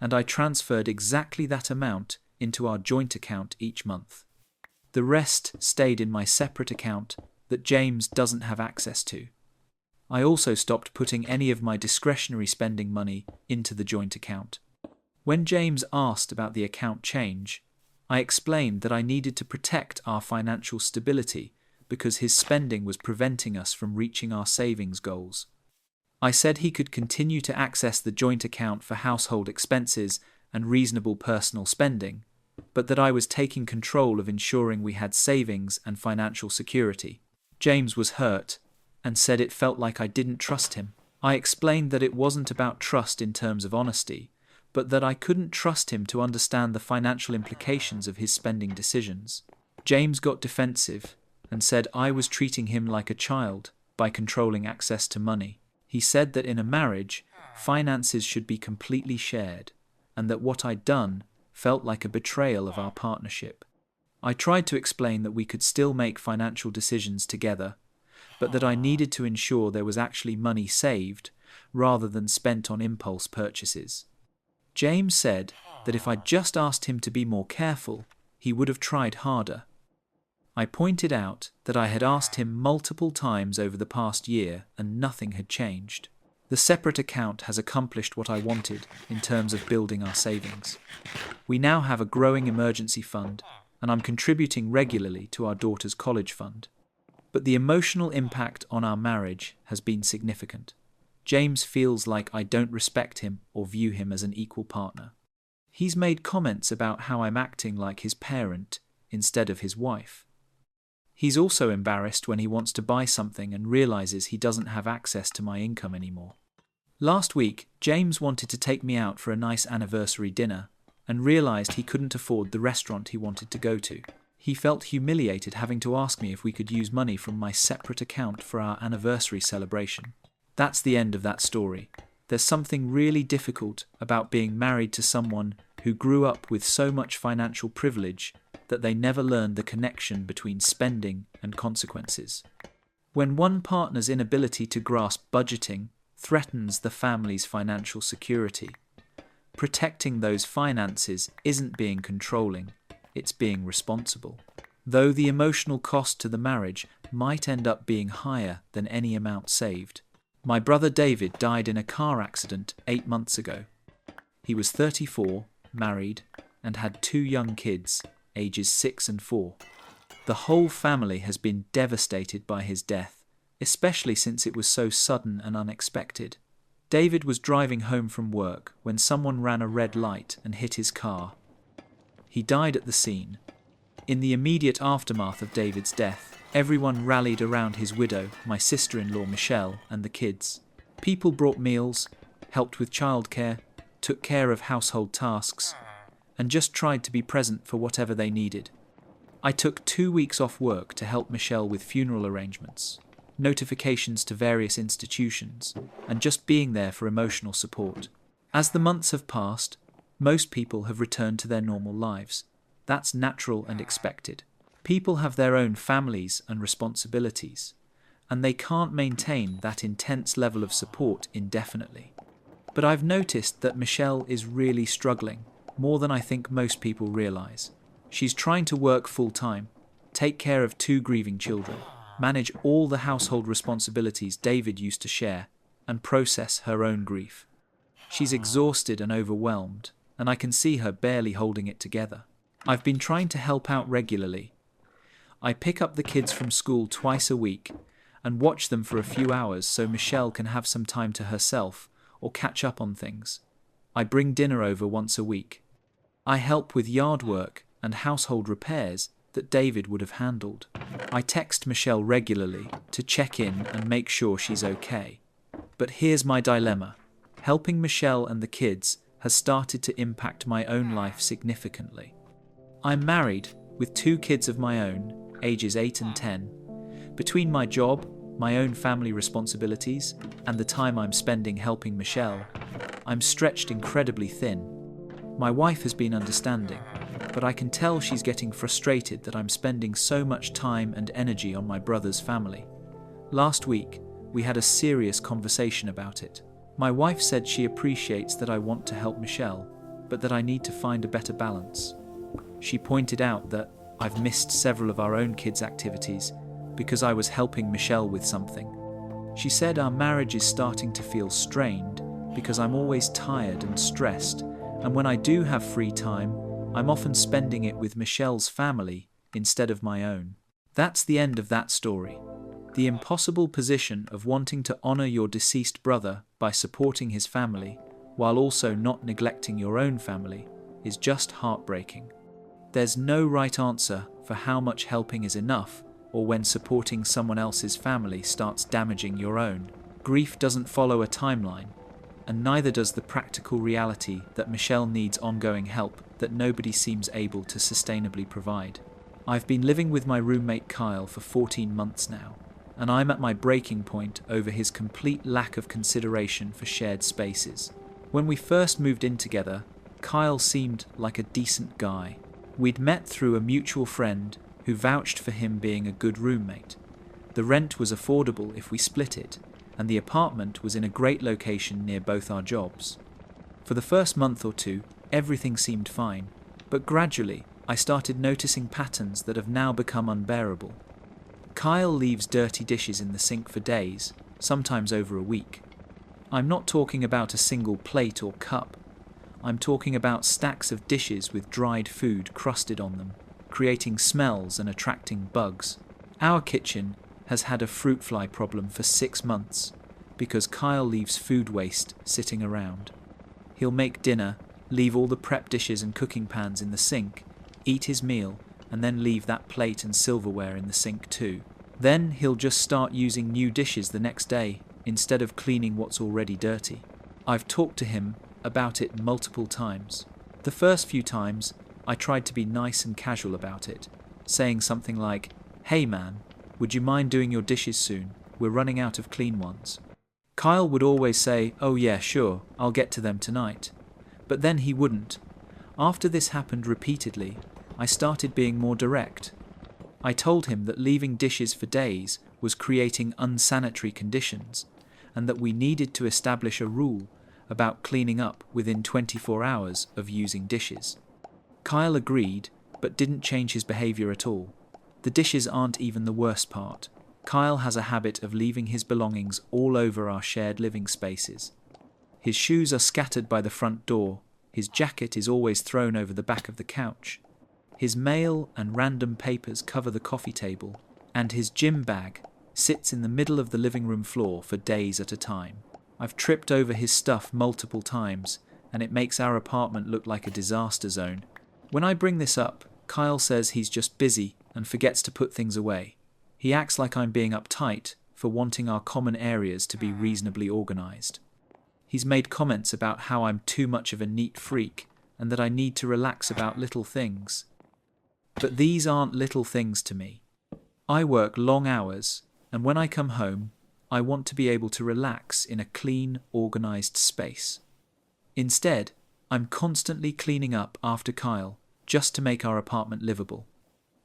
and I transferred exactly that amount into our joint account each month. The rest stayed in my separate account that James doesn't have access to. I also stopped putting any of my discretionary spending money into the joint account. When James asked about the account change, I explained that I needed to protect our financial stability because his spending was preventing us from reaching our savings goals. I said he could continue to access the joint account for household expenses and reasonable personal spending, but that I was taking control of ensuring we had savings and financial security. James was hurt and said it felt like I didn't trust him. I explained that it wasn't about trust in terms of honesty, but that I couldn't trust him to understand the financial implications of his spending decisions. James got defensive and said I was treating him like a child by controlling access to money. He said that in a marriage, finances should be completely shared, and that what I'd done felt like a betrayal of our partnership. I tried to explain that we could still make financial decisions together, but that I needed to ensure there was actually money saved rather than spent on impulse purchases. James said that if I'd just asked him to be more careful, he would have tried harder. I pointed out that I had asked him multiple times over the past year and nothing had changed. The separate account has accomplished what I wanted in terms of building our savings. We now have a growing emergency fund, and I'm contributing regularly to our daughter's college fund. But the emotional impact on our marriage has been significant. James feels like I don't respect him or view him as an equal partner. He's made comments about how I'm acting like his parent instead of his wife. He's also embarrassed when he wants to buy something and realizes he doesn't have access to my income anymore. Last week, James wanted to take me out for a nice anniversary dinner and realized he couldn't afford the restaurant he wanted to go to. He felt humiliated having to ask me if we could use money from my separate account for our anniversary celebration. That's the end of that story. There's something really difficult about being married to someone who grew up with so much financial privilege that they never learned the connection between spending and consequences. When one partner's inability to grasp budgeting threatens the family's financial security, protecting those finances isn't being controlling, it's being responsible. Though the emotional cost to the marriage might end up being higher than any amount saved. My brother David died in a car accident 8 months ago. He was 34, married, and had 2 young kids, ages 6 and 4. The whole family has been devastated by his death, especially since it was so sudden and unexpected. David was driving home from work when someone ran a red light and hit his car. He died at the scene. In the immediate aftermath of David's death, everyone rallied around his widow, my sister-in-law Michelle, and the kids. People brought meals, helped with childcare, took care of household tasks, and just tried to be present for whatever they needed. I took 2 weeks off work to help Michelle with funeral arrangements, notifications to various institutions, and just being there for emotional support. As the months have passed, most people have returned to their normal lives. That's natural and expected. People have their own families and responsibilities, and they can't maintain that intense level of support indefinitely. But I've noticed that Michelle is really struggling, more than I think most people realize. She's trying to work full-time, take care of 2 grieving children, manage all the household responsibilities David used to share, and process her own grief. She's exhausted and overwhelmed, and I can see her barely holding it together. I've been trying to help out regularly. I pick up the kids from school twice a week and watch them for a few hours so Michelle can have some time to herself or catch up on things. I bring dinner over once a week. I help with yard work and household repairs that David would have handled. I text Michelle regularly to check in and make sure she's okay. But here's my dilemma. Helping Michelle and the kids has started to impact my own life significantly. I'm married with 2 kids of my own, ages 8 and 10. Between my job, my own family responsibilities, and the time I'm spending helping Michelle, I'm stretched incredibly thin. My wife has been understanding, but I can tell she's getting frustrated that I'm spending so much time and energy on my brother's family. Last week, we had a serious conversation about it. My wife said she appreciates that I want to help Michelle, but that I need to find a better balance. She pointed out that I've missed several of our own kids' activities because I was helping Michelle with something. She said our marriage is starting to feel strained because I'm always tired and stressed, and when I do have free time, I'm often spending it with Michelle's family instead of my own. That's the end of that story. The impossible position of wanting to honor your deceased brother by supporting his family, while also not neglecting your own family, is just heartbreaking. There's no right answer for how much helping is enough, or when supporting someone else's family starts damaging your own. Grief doesn't follow a timeline, and neither does the practical reality that Michelle needs ongoing help that nobody seems able to sustainably provide. I've been living with my roommate Kyle for 14 months now, and I'm at my breaking point over his complete lack of consideration for shared spaces. When we first moved in together, Kyle seemed like a decent guy. We'd met through a mutual friend who vouched for him being a good roommate. The rent was affordable if we split it, and the apartment was in a great location near both our jobs. For the first month or 2, everything seemed fine, but gradually I started noticing patterns that have now become unbearable. Kyle leaves dirty dishes in the sink for days, sometimes over a week. I'm not talking about a single plate or cup. I'm talking about stacks of dishes with dried food crusted on them, creating smells and attracting bugs. Our kitchen has had a fruit fly problem for 6 months because Kyle leaves food waste sitting around. He'll make dinner, leave all the prep dishes and cooking pans in the sink, eat his meal, and then leave that plate and silverware in the sink too. Then he'll just start using new dishes the next day instead of cleaning what's already dirty. I've talked to him about it multiple times. The first few times, I tried to be nice and casual about it, saying something like, "Hey man, would you mind doing your dishes soon? We're running out of clean ones." Kyle would always say, "Oh yeah, sure, I'll get to them tonight." But then he wouldn't. After this happened repeatedly, I started being more direct. I told him that leaving dishes for days was creating unsanitary conditions, and that we needed to establish a rule about cleaning up within 24 hours of using dishes. Kyle agreed, but didn't change his behavior at all. The dishes aren't even the worst part. Kyle has a habit of leaving his belongings all over our shared living spaces. His shoes are scattered by the front door, his jacket is always thrown over the back of the couch, his mail and random papers cover the coffee table, and his gym bag sits in the middle of the living room floor for days at a time. I've tripped over his stuff multiple times, and it makes our apartment look like a disaster zone. When I bring this up, Kyle says he's just busy and forgets to put things away. He acts like I'm being uptight for wanting our common areas to be reasonably organized. He's made comments about how I'm too much of a neat freak and that I need to relax about little things. But these aren't little things to me. I work long hours, and when I come home, I want to be able to relax in a clean, organized space. Instead, I'm constantly cleaning up after Kyle just to make our apartment livable.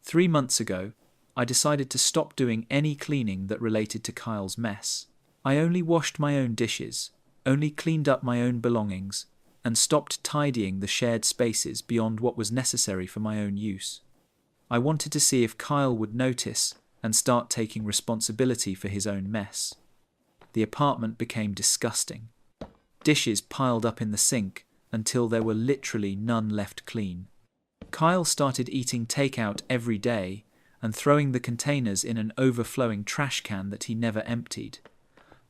3 months ago, I decided to stop doing any cleaning that related to Kyle's mess. I only washed my own dishes, only cleaned up my own belongings, and stopped tidying the shared spaces beyond what was necessary for my own use. I wanted to see if Kyle would notice and start taking responsibility for his own mess. The apartment became disgusting. Dishes piled up in the sink until there were literally none left clean. Kyle started eating takeout every day and throwing the containers in an overflowing trash can that he never emptied.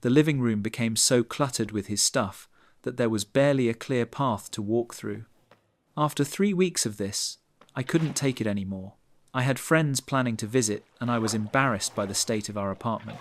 The living room became so cluttered with his stuff that there was barely a clear path to walk through. After 3 weeks of this, I couldn't take it anymore. I had friends planning to visit, and I was embarrassed by the state of our apartment.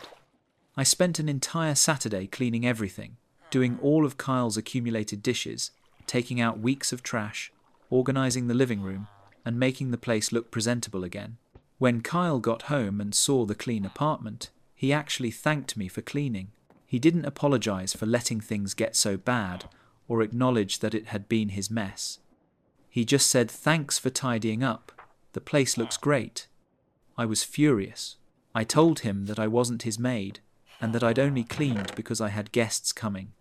I spent an entire Saturday cleaning everything, doing all of Kyle's accumulated dishes, taking out weeks of trash, organizing the living room, and making the place look presentable again. When Kyle got home and saw the clean apartment, he actually thanked me for cleaning. He didn't apologize for letting things get so bad or acknowledge that it had been his mess. He just said, "Thanks for tidying up. The place looks great." I was furious. I told him that I wasn't his maid and that I'd only cleaned because I had guests coming.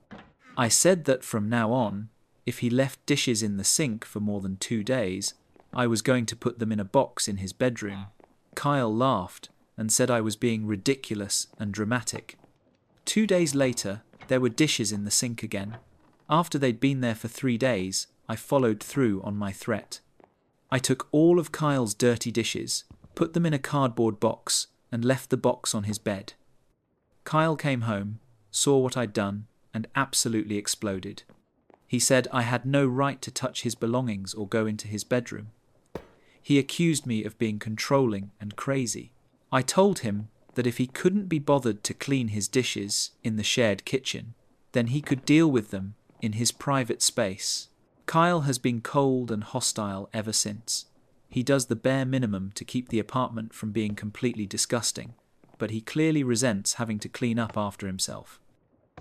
I said that from now on, if he left dishes in the sink for more than 2 days, I was going to put them in a box in his bedroom. Kyle laughed and said I was being ridiculous and dramatic. 2 days later, there were dishes in the sink again. After they'd been there for 3 days, I followed through on my threat. I took all of Kyle's dirty dishes, put them in a cardboard box, and left the box on his bed. Kyle came home, saw what I'd done, and absolutely exploded. He said I had no right to touch his belongings or go into his bedroom. He accused me of being controlling and crazy. I told him that if he couldn't be bothered to clean his dishes in the shared kitchen, then he could deal with them in his private space. Kyle has been cold and hostile ever since. He does the bare minimum to keep the apartment from being completely disgusting, but he clearly resents having to clean up after himself.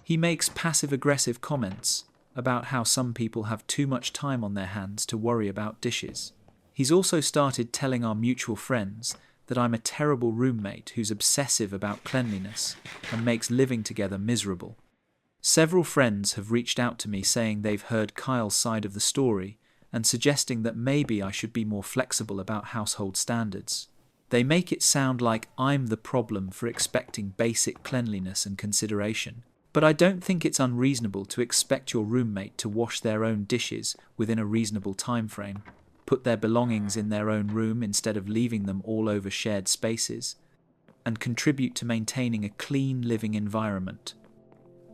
He makes passive-aggressive comments about how some people have too much time on their hands to worry about dishes. He's also started telling our mutual friends that I'm a terrible roommate who's obsessive about cleanliness and makes living together miserable. Several friends have reached out to me saying they've heard Kyle's side of the story and suggesting that maybe I should be more flexible about household standards. They make it sound like I'm the problem for expecting basic cleanliness and consideration, but I don't think it's unreasonable to expect your roommate to wash their own dishes within a reasonable time frame, put their belongings in their own room instead of leaving them all over shared spaces, and contribute to maintaining a clean living environment.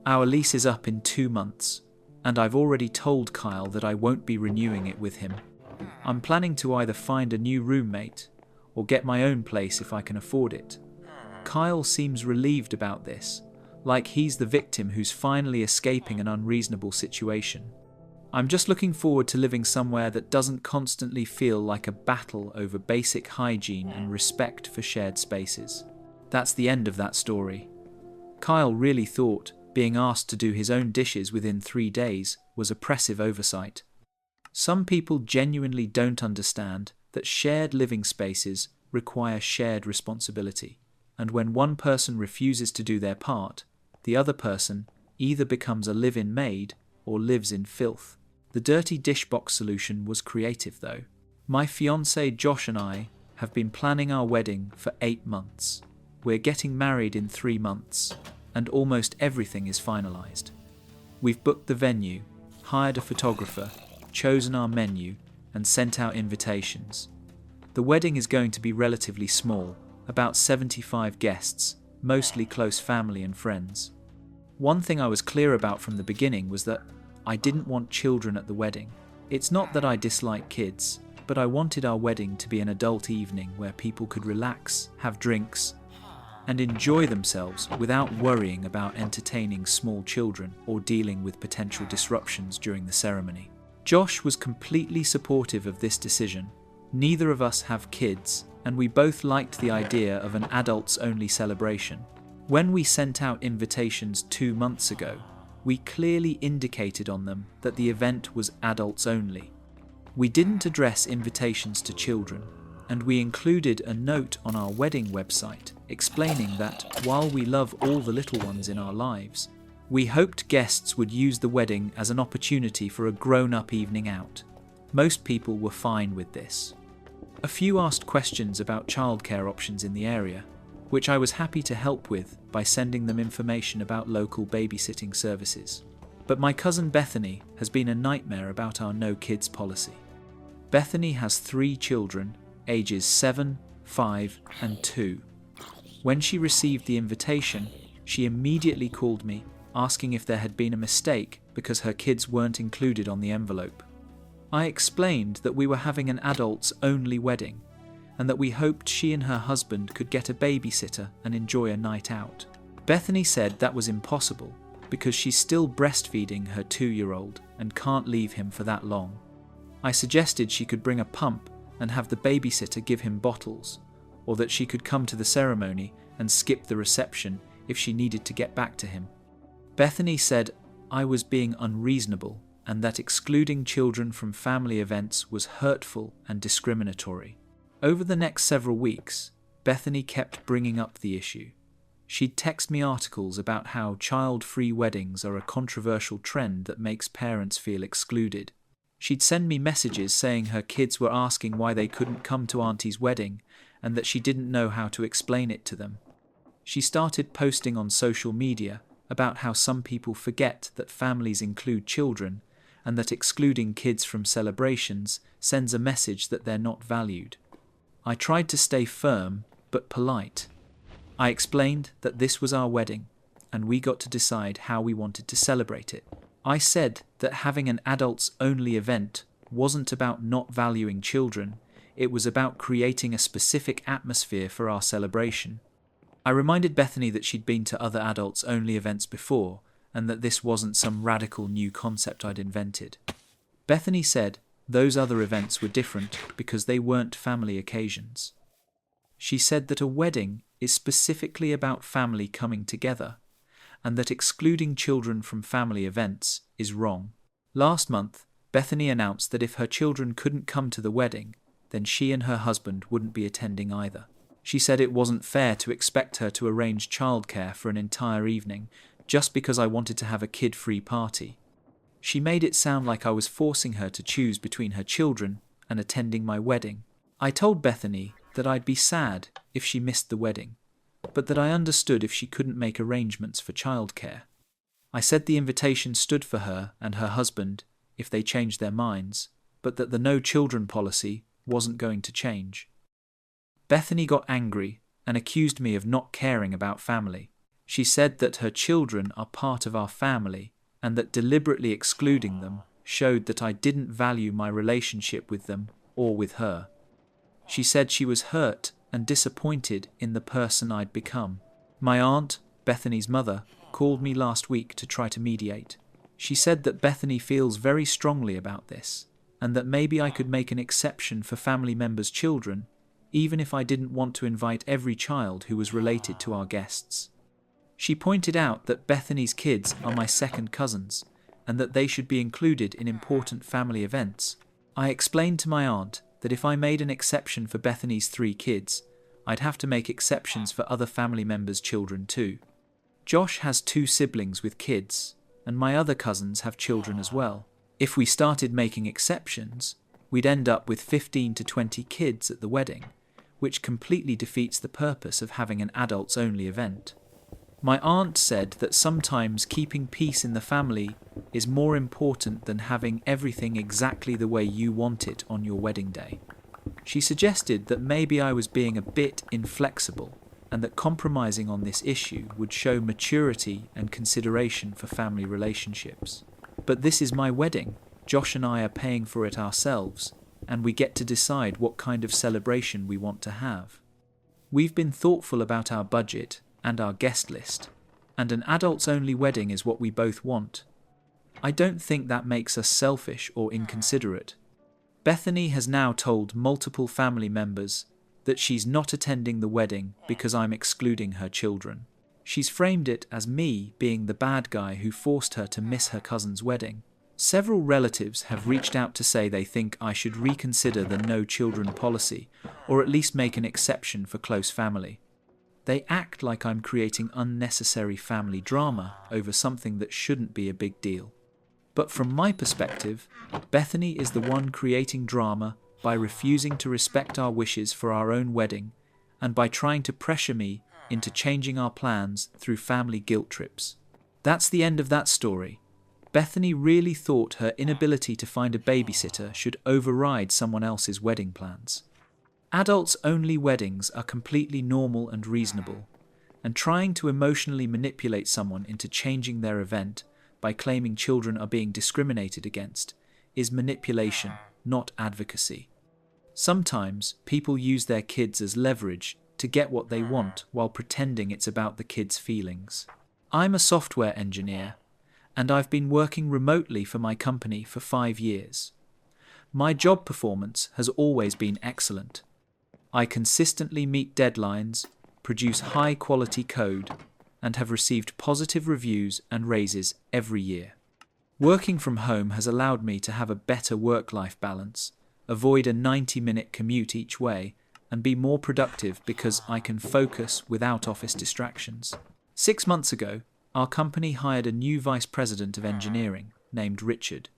Our lease is up in 2 months, and I've already told Kyle that I won't be renewing it with him. I'm planning to either find a new roommate or get my own place if I can afford it. Kyle seems relieved about this, like he's the victim who's finally escaping an unreasonable situation. I'm just looking forward to living somewhere that doesn't constantly feel like a battle over basic hygiene and respect for shared spaces. That's the end of that story. Kyle really thought being asked to do his own dishes within 3 days was oppressive oversight. Some people genuinely don't understand that shared living spaces require shared responsibility, and when one person refuses to do their part, the other person either becomes a live-in maid or lives in filth. The dirty dish box solution was creative though. My fiancé Josh and I have been planning our wedding for 8 months. We're getting married in 3 months, and almost everything is finalised. We've booked the venue, hired a photographer, chosen our menu, and sent out invitations. The wedding is going to be relatively small, about 75 guests, mostly close family and friends. One thing I was clear about from the beginning was that I didn't want children at the wedding. It's not that I dislike kids, but I wanted our wedding to be an adult evening where people could relax, have drinks, and enjoy themselves without worrying about entertaining small children or dealing with potential disruptions during the ceremony. Josh was completely supportive of this decision. Neither of us have kids, and we both liked the idea of an adults-only celebration. When we sent out invitations 2 months ago, we clearly indicated on them that the event was adults only. We didn't address invitations to children, and we included a note on our wedding website explaining that while we love all the little ones in our lives, we hoped guests would use the wedding as an opportunity for a grown-up evening out. Most people were fine with this. A few asked questions about childcare options in the area, which I was happy to help with by sending them information about local babysitting services. But my cousin Bethany has been a nightmare about our no kids policy. Bethany has 3 children, ages 7, 5, and 2. When she received the invitation, she immediately called me, asking if there had been a mistake because her kids weren't included on the envelope. I explained that we were having an adults-only wedding, and that we hoped she and her husband could get a babysitter and enjoy a night out. Bethany said that was impossible because she's still breastfeeding her 2-year-old and can't leave him for that long. I suggested she could bring a pump and have the babysitter give him bottles, or that she could come to the ceremony and skip the reception if she needed to get back to him. Bethany said I was being unreasonable and that excluding children from family events was hurtful and discriminatory. Over the next several weeks, Bethany kept bringing up the issue. She'd text me articles about how child-free weddings are a controversial trend that makes parents feel excluded. She'd send me messages saying her kids were asking why they couldn't come to Auntie's wedding and that she didn't know how to explain it to them. She started posting on social media about how some people forget that families include children and that excluding kids from celebrations sends a message that they're not valued. I tried to stay firm but polite. I explained that this was our wedding and we got to decide how we wanted to celebrate it. I said that having an adults-only event wasn't about not valuing children, it was about creating a specific atmosphere for our celebration. I reminded Bethany that she'd been to other adults-only events before and that this wasn't some radical new concept I'd invented. Bethany said those other events were different because they weren't family occasions. She said that a wedding is specifically about family coming together, and that excluding children from family events is wrong. Last month, Bethany announced that if her children couldn't come to the wedding, then she and her husband wouldn't be attending either. She said it wasn't fair to expect her to arrange childcare for an entire evening just because I wanted to have a kid-free party. She made it sound like I was forcing her to choose between her children and attending my wedding. I told Bethany that I'd be sad if she missed the wedding, but that I understood if she couldn't make arrangements for childcare. I said the invitation stood for her and her husband if they changed their minds, but that the no children policy wasn't going to change. Bethany got angry and accused me of not caring about family. She said that her children are part of our family and that deliberately excluding them showed that I didn't value my relationship with them or with her. She said she was hurt and disappointed in the person I'd become. My aunt, Bethany's mother, called me last week to try to mediate. She said that Bethany feels very strongly about this, and that maybe I could make an exception for family members' children, even if I didn't want to invite every child who was related to our guests. She pointed out that Bethany's kids are my second cousins, and that they should be included in important family events. I explained to my aunt that if I made an exception for Bethany's 3 kids, I'd have to make exceptions for other family members' children too. Josh has 2 siblings with kids, and my other cousins have children as well. If we started making exceptions, we'd end up with 15 to 20 kids at the wedding, which completely defeats the purpose of having an adults-only event. My aunt said that sometimes keeping peace in the family is more important than having everything exactly the way you want it on your wedding day. She suggested that maybe I was being a bit inflexible and that compromising on this issue would show maturity and consideration for family relationships. But this is my wedding. Josh and I are paying for it ourselves, and we get to decide what kind of celebration we want to have. We've been thoughtful about our budget and our guest list, and an adults-only wedding is what we both want. I don't think that makes us selfish or inconsiderate. Bethany has now told multiple family members that she's not attending the wedding because I'm excluding her children. She's framed it as me being the bad guy who forced her to miss her cousin's wedding. Several relatives have reached out to say they think I should reconsider the no children policy, or at least make an exception for close family. They act like I'm creating unnecessary family drama over something that shouldn't be a big deal. But from my perspective, Bethany is the one creating drama by refusing to respect our wishes for our own wedding and by trying to pressure me into changing our plans through family guilt trips. That's the end of that story. Bethany really thought her inability to find a babysitter should override someone else's wedding plans. Adults-only weddings are completely normal and reasonable, and trying to emotionally manipulate someone into changing their event by claiming children are being discriminated against is manipulation, not advocacy. Sometimes people use their kids as leverage to get what they want while pretending it's about the kids' feelings. I'm a software engineer, and I've been working remotely for my company for 5 years. My job performance has always been excellent. I consistently meet deadlines, produce high-quality code, and have received positive reviews and raises every year. Working from home has allowed me to have a better work-life balance, avoid a 90-minute commute each way, and be more productive because I can focus without office distractions. 6 months ago, our company hired a new vice president of engineering named Richard.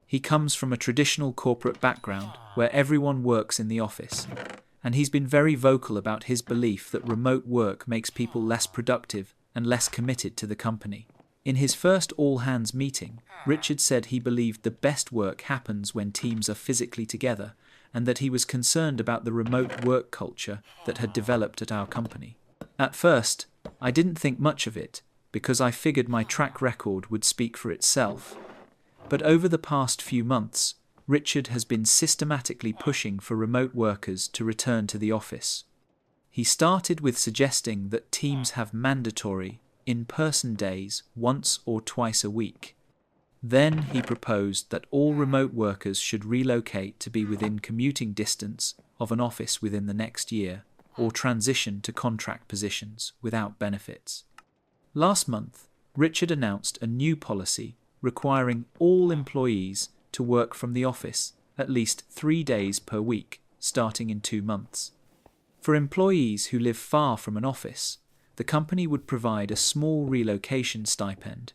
He comes from a traditional corporate background where everyone works in the office, and he's been very vocal about his belief that remote work makes people less productive and less committed to the company. In his first all-hands meeting, Richard said he believed the best work happens when teams are physically together, and that he was concerned about the remote work culture that had developed at our company. At first, I didn't think much of it, because I figured my track record would speak for itself. But over the past few months, Richard has been systematically pushing for remote workers to return to the office. He started with suggesting that teams have mandatory, in-person days once or twice a week. Then he proposed that all remote workers should relocate to be within commuting distance of an office within the next year, or transition to contract positions without benefits. Last month, Richard announced a new policy requiring all employees to work from the office at least 3 days per week, starting in 2 months. For employees who live far from an office, the company would provide a small relocation stipend,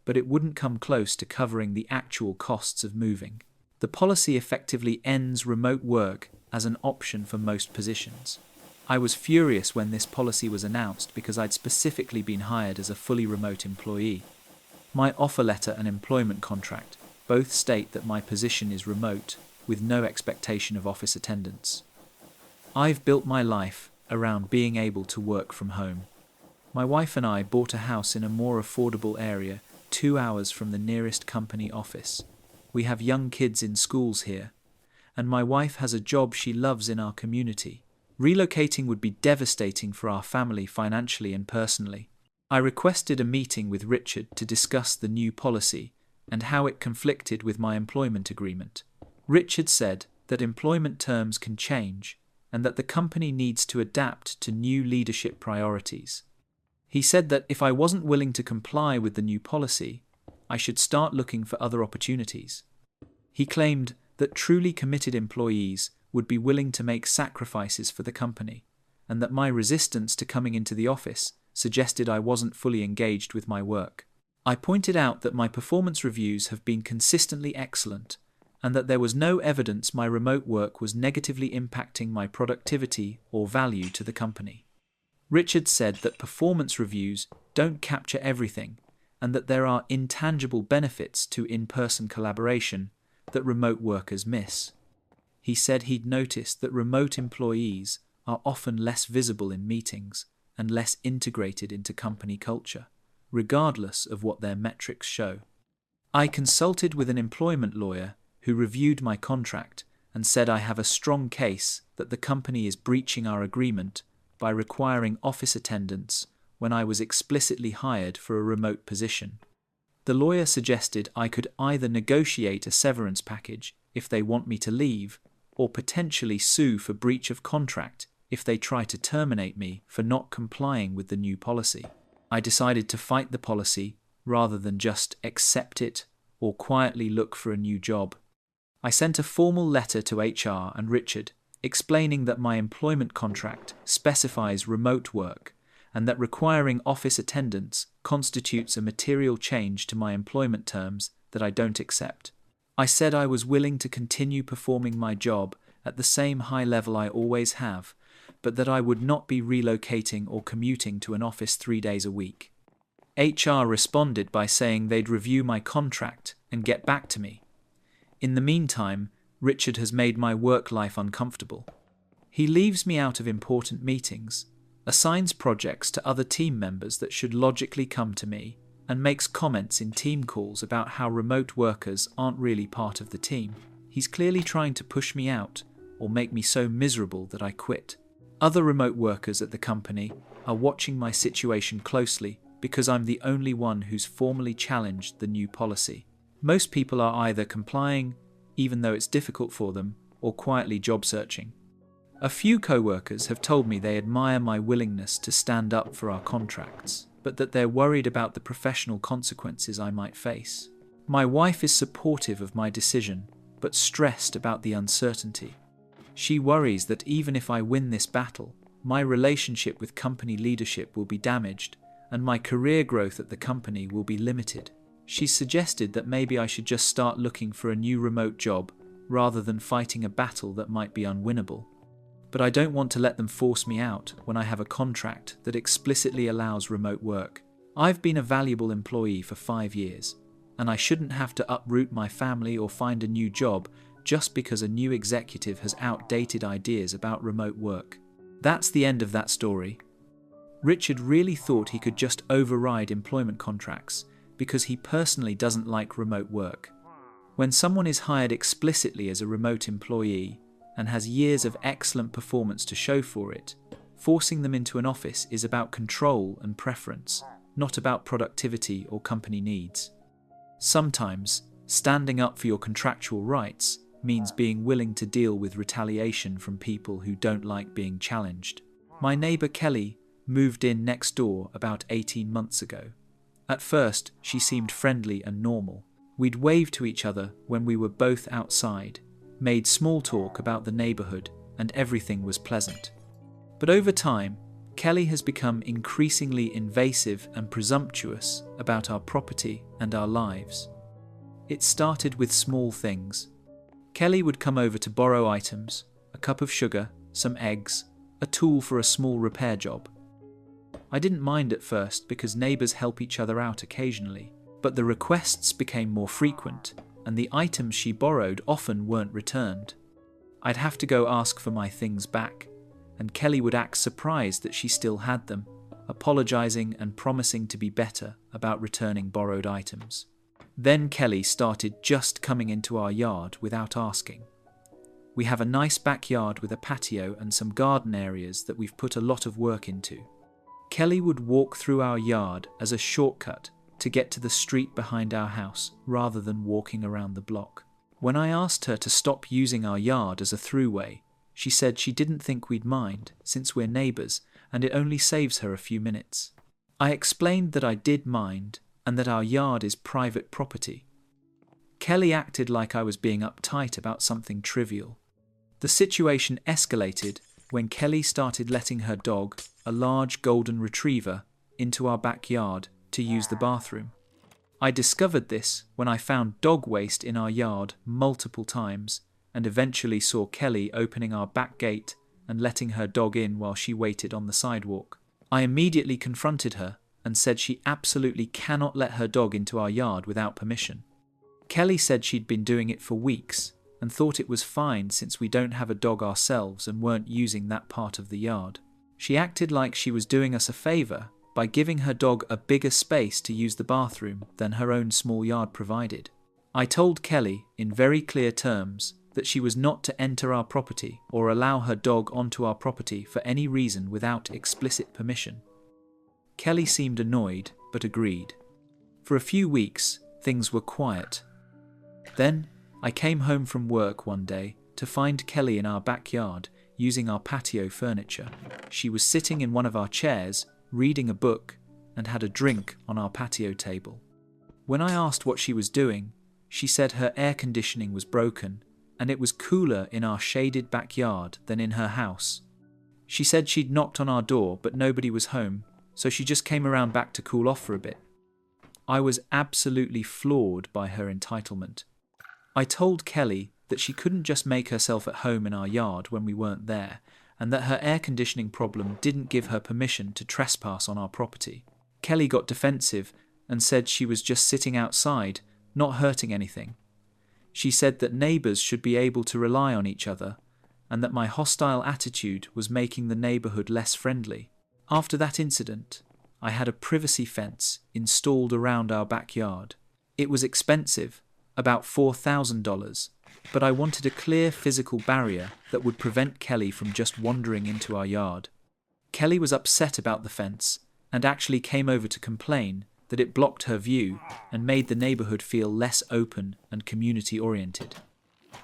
but it wouldn't come close to covering the actual costs of moving. The policy effectively ends remote work as an option for most positions. I was furious when this policy was announced because I'd specifically been hired as a fully remote employee. My offer letter and employment contract both state that my position is remote, with no expectation of office attendance. I've built my life around being able to work from home. My wife and I bought a house in a more affordable area, 2 hours from the nearest company office. We have young kids in schools here, and my wife has a job she loves in our community. Relocating would be devastating for our family financially and personally. I requested a meeting with Richard to discuss the new policy and how it conflicted with my employment agreement. Richard said that employment terms can change and that the company needs to adapt to new leadership priorities. He said that if I wasn't willing to comply with the new policy, I should start looking for other opportunities. He claimed that truly committed employees would be willing to make sacrifices for the company, and that my resistance to coming into the office suggested I wasn't fully engaged with my work. I pointed out that my performance reviews have been consistently excellent, and that there was no evidence my remote work was negatively impacting my productivity or value to the company. Richard said that performance reviews don't capture everything, and that there are intangible benefits to in-person collaboration that remote workers miss. He said he'd noticed that remote employees are often less visible in meetings and less integrated into company culture, regardless of what their metrics show. I consulted with an employment lawyer who reviewed my contract and said I have a strong case that the company is breaching our agreement by requiring office attendance when I was explicitly hired for a remote position. The lawyer suggested I could either negotiate a severance package if they want me to leave, or potentially sue for breach of contract if they try to terminate me for not complying with the new policy. I decided to fight the policy rather than just accept it or quietly look for a new job. I sent a formal letter to HR and Richard explaining that my employment contract specifies remote work and that requiring office attendance constitutes a material change to my employment terms that I don't accept. I said I was willing to continue performing my job at the same high level I always have, but that I would not be relocating or commuting to an office 3 days a week. HR responded by saying they'd review my contract and get back to me. In the meantime, Richard has made my work life uncomfortable. He leaves me out of important meetings, assigns projects to other team members that should logically come to me, and makes comments in team calls about how remote workers aren't really part of the team. He's clearly trying to push me out or make me so miserable that I quit. Other remote workers at the company are watching my situation closely because I'm the only one who's formally challenged the new policy. Most people are either complying, even though it's difficult for them, or quietly job searching. A few co-workers have told me they admire my willingness to stand up for our contracts, but that they're worried about the professional consequences I might face. My wife is supportive of my decision, but stressed about the uncertainty. She worries that even if I win this battle, my relationship with company leadership will be damaged, and my career growth at the company will be limited. She's suggested that maybe I should just start looking for a new remote job rather than fighting a battle that might be unwinnable. But I don't want to let them force me out when I have a contract that explicitly allows remote work. I've been a valuable employee for 5 years, and I shouldn't have to uproot my family or find a new job just because a new executive has outdated ideas about remote work. That's the end of that story. Richard really thought he could just override employment contracts because he personally doesn't like remote work. When someone is hired explicitly as a remote employee and has years of excellent performance to show for it, forcing them into an office is about control and preference, not about productivity or company needs. Sometimes, standing up for your contractual rights means being willing to deal with retaliation from people who don't like being challenged. My neighbour Kelly moved in next door about 18 months ago. At first, she seemed friendly and normal. We'd wave to each other when we were both outside, made small talk about the neighbourhood, and everything was pleasant. But over time, Kelly has become increasingly invasive and presumptuous about our property and our lives. It started with small things. Kelly would come over to borrow items, a cup of sugar, some eggs, a tool for a small repair job. I didn't mind at first because neighbours help each other out occasionally, but the requests became more frequent, and the items she borrowed often weren't returned. I'd have to go ask for my things back, and Kelly would act surprised that she still had them, apologising and promising to be better about returning borrowed items. Then Kelly started just coming into our yard without asking. We have a nice backyard with a patio and some garden areas that we've put a lot of work into. Kelly would walk through our yard as a shortcut to get to the street behind our house rather than walking around the block. When I asked her to stop using our yard as a throughway, she said she didn't think we'd mind since we're neighbours and it only saves her a few minutes. I explained that I did mind and that our yard is private property. Kelly acted like I was being uptight about something trivial. The situation escalated when Kelly started letting her dog, a large golden retriever, into our backyard to use the bathroom. I discovered this when I found dog waste in our yard multiple times and eventually saw Kelly opening our back gate and letting her dog in while she waited on the sidewalk. I immediately confronted her and said she absolutely cannot let her dog into our yard without permission. Kelly said she'd been doing it for weeks and thought it was fine since we don't have a dog ourselves and weren't using that part of the yard. She acted like she was doing us a favour by giving her dog a bigger space to use the bathroom than her own small yard provided. I told Kelly, in very clear terms, that she was not to enter our property or allow her dog onto our property for any reason without explicit permission. Kelly seemed annoyed, but agreed. For a few weeks, things were quiet. Then, I came home from work one day to find Kelly in our backyard using our patio furniture. She was sitting in one of our chairs, reading a book, and had a drink on our patio table. When I asked what she was doing, she said her air conditioning was broken and it was cooler in our shaded backyard than in her house. She said she'd knocked on our door but nobody was home, so she just came around back to cool off for a bit. I was absolutely floored by her entitlement. I told Kelly that she couldn't just make herself at home in our yard when we weren't there, and that her air conditioning problem didn't give her permission to trespass on our property. Kelly got defensive and said she was just sitting outside, not hurting anything. She said that neighbors should be able to rely on each other, and that my hostile attitude was making the neighborhood less friendly. After that incident, I had a privacy fence installed around our backyard. It was expensive, about $4,000, but I wanted a clear physical barrier that would prevent Kelly from just wandering into our yard. Kelly was upset about the fence and actually came over to complain that it blocked her view and made the neighborhood feel less open and community-oriented.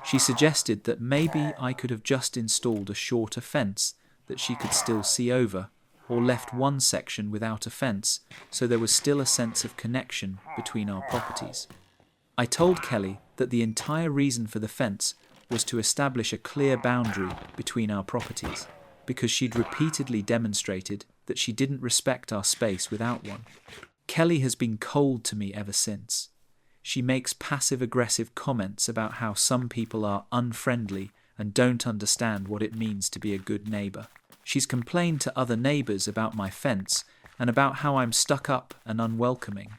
She suggested that maybe I could have just installed a shorter fence that she could still see over, or left one section without a fence so there was still a sense of connection between our properties. I told Kelly that the entire reason for the fence was to establish a clear boundary between our properties, because she'd repeatedly demonstrated that she didn't respect our space without one. Kelly has been cold to me ever since. She makes passive-aggressive comments about how some people are unfriendly and don't understand what it means to be a good neighbor. She's complained to other neighbors about my fence and about how I'm stuck up and unwelcoming.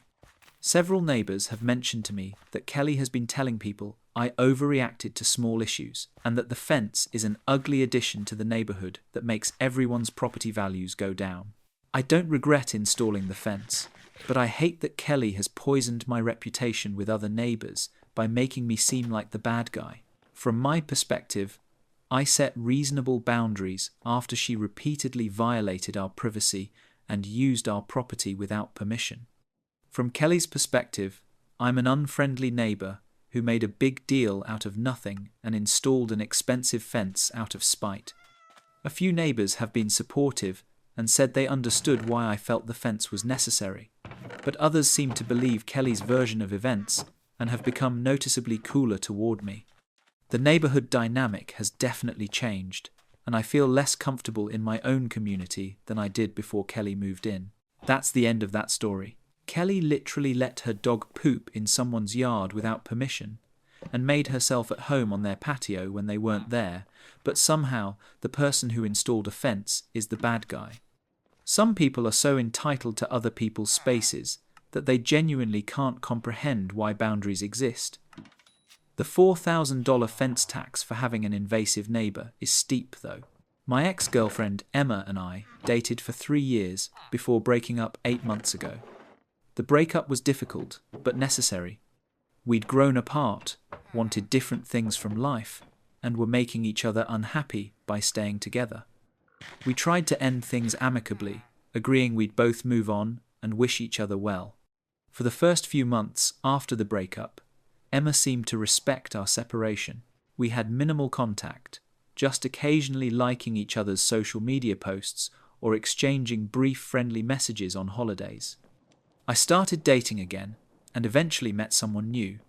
Several neighbors have mentioned to me that Kelly has been telling people I overreacted to small issues and that the fence is an ugly addition to the neighborhood that makes everyone's property values go down. I don't regret installing the fence, but I hate that Kelly has poisoned my reputation with other neighbors by making me seem like the bad guy. From my perspective, I set reasonable boundaries after she repeatedly violated our privacy and used our property without permission. From Kelly's perspective, I'm an unfriendly neighbor who made a big deal out of nothing and installed an expensive fence out of spite. A few neighbors have been supportive and said they understood why I felt the fence was necessary, but others seem to believe Kelly's version of events and have become noticeably cooler toward me. The neighborhood dynamic has definitely changed, and I feel less comfortable in my own community than I did before Kelly moved in. That's the end of that story. Kelly literally let her dog poop in someone's yard without permission and made herself at home on their patio when they weren't there, but somehow the person who installed a fence is the bad guy. Some people are so entitled to other people's spaces that they genuinely can't comprehend why boundaries exist. The $4,000 fence tax for having an invasive neighbor is steep, though. My ex-girlfriend Emma and I dated for 3 years before breaking up 8 months ago. The breakup was difficult, but necessary. We'd grown apart, wanted different things from life, and were making each other unhappy by staying together. We tried to end things amicably, agreeing we'd both move on and wish each other well. For the first few months after the breakup, Emma seemed to respect our separation. We had minimal contact, just occasionally liking each other's social media posts or exchanging brief friendly messages on holidays. I started dating again and eventually met someone new,